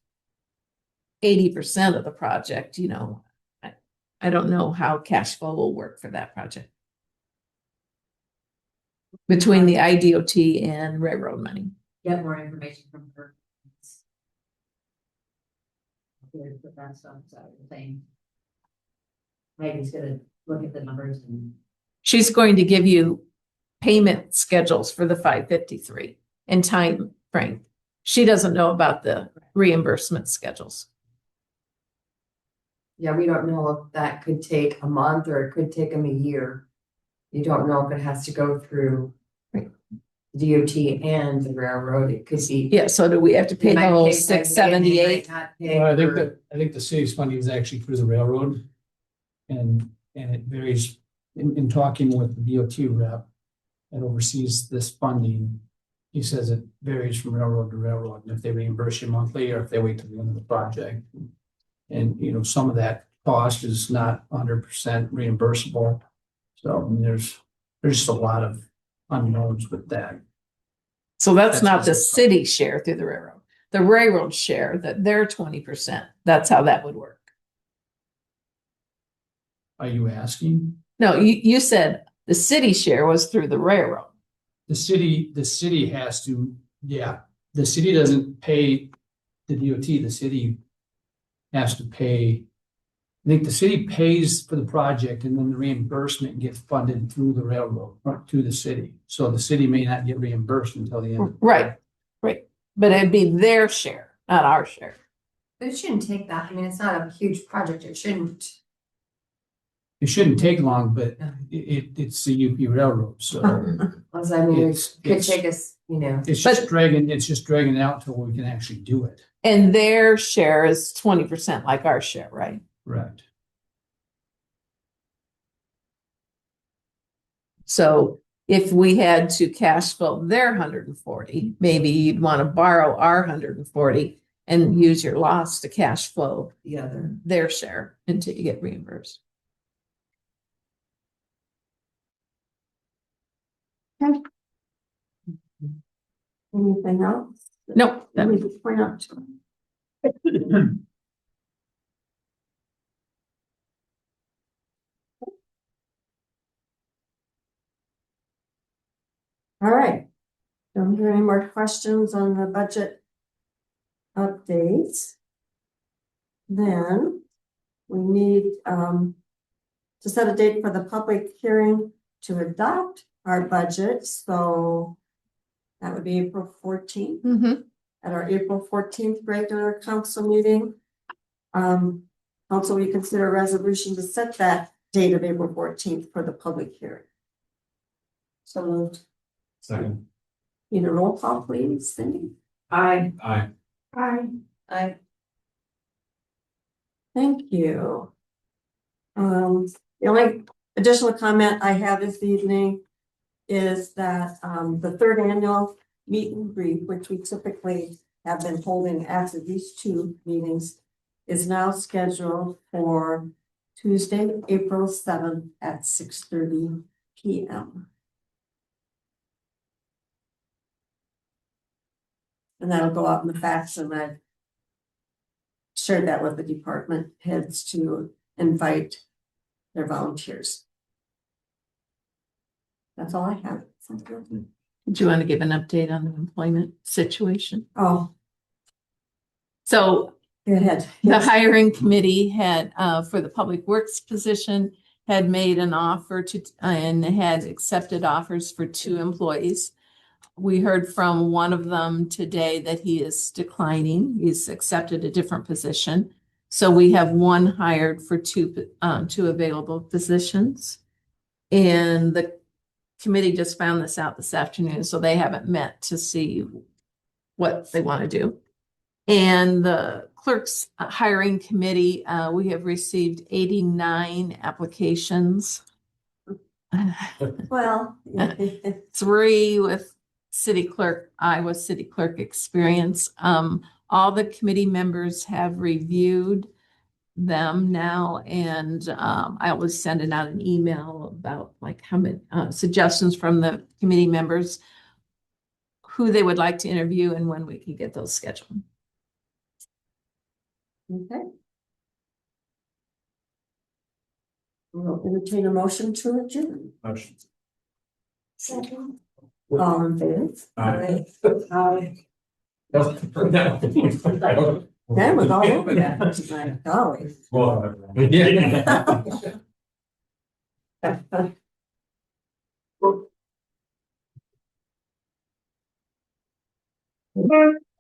80% of the project, I don't know how cash flow will work for that project. Between the IDOT and railroad money. Get more information from her. Put that stuff aside, saying Megan's gonna look at the numbers and She's going to give you payment schedules for the 553 and time frame. She doesn't know about the reimbursement schedules. Yeah, we don't know if that could take a month or it could take them a year. You don't know if it has to go through DOT and the railroad. It could be. Yeah, so do we have to pay the whole 678? I think the city's funding is actually through the railroad. And it varies in talking with the DOT rep that oversees this funding. He says it varies from railroad to railroad, and if they reimburse you monthly or if they wait till the end of the project. And some of that cost is not 100% reimbursable. So I mean, there's just a lot of unknowns with that. So that's not the city share through the railroad. The railroad share that they're 20%. That's how that would work. Are you asking? No, you said the city share was through the railroad. The city has to, yeah, the city doesn't pay the DOT, the city has to pay. I think the city pays for the project and then the reimbursement gets funded through the railroad or to the city. So the city may not get reimbursed until the end. Right. But it'd be their share, not our share. But it shouldn't take that. I mean, it's not a huge project. It shouldn't take long, but it's the UP Railroad, so. I mean, it could take us, It's just dragging it out till we can actually do it. And their share is 20% like our share, right? Right. So if we had to cash flow their 140, maybe you'd want to borrow our 140 and use your loss to cash flow their share until you get reimbursed. Okay. Anything else? Nope. Let me just point out. All right. Don't hear any more questions on the budget updates. Then we need to set a date for the public hearing to adopt our budget. So that would be April 14th. At our April 14th regular council meeting. Council, we consider a resolution to set that date of April 14th for the public hearing. So moved. Second. Need a roll call, please, Cindy? Aye. Aye. Aye. Thank you. The only additional comment I have this evening is that the third annual meet and greet, which we typically have been holding after these two meetings, is now scheduled for Tuesday, April 7th at 6:30 p.m. And that'll go out in the fax, and I've shared that with the department heads to invite their volunteers. That's all I have. Do you want to give an update on the employment situation? Oh. So Go ahead. The Yes. hiring committee had, for the public works position, had made an offer to, and had accepted offers for 2 employees. We heard from one of them today that he is declining. He's accepted a different position. So we have 1 hired for 2 available positions. And the committee just found this out this afternoon, so they haven't met to see what they want to do. And the clerk's hiring committee, we have received 89 applications. Well. 3 with Iowa city clerk experience. All the committee members have reviewed them now, and I was sending out an email about like how many suggestions from the committee members, who they would like to interview and when we can get those scheduled. Okay. We'll entertain a motion to adjourn. Motion. Second. All in favor? Aye. Aye. That was all over that. My golly. Well, yeah.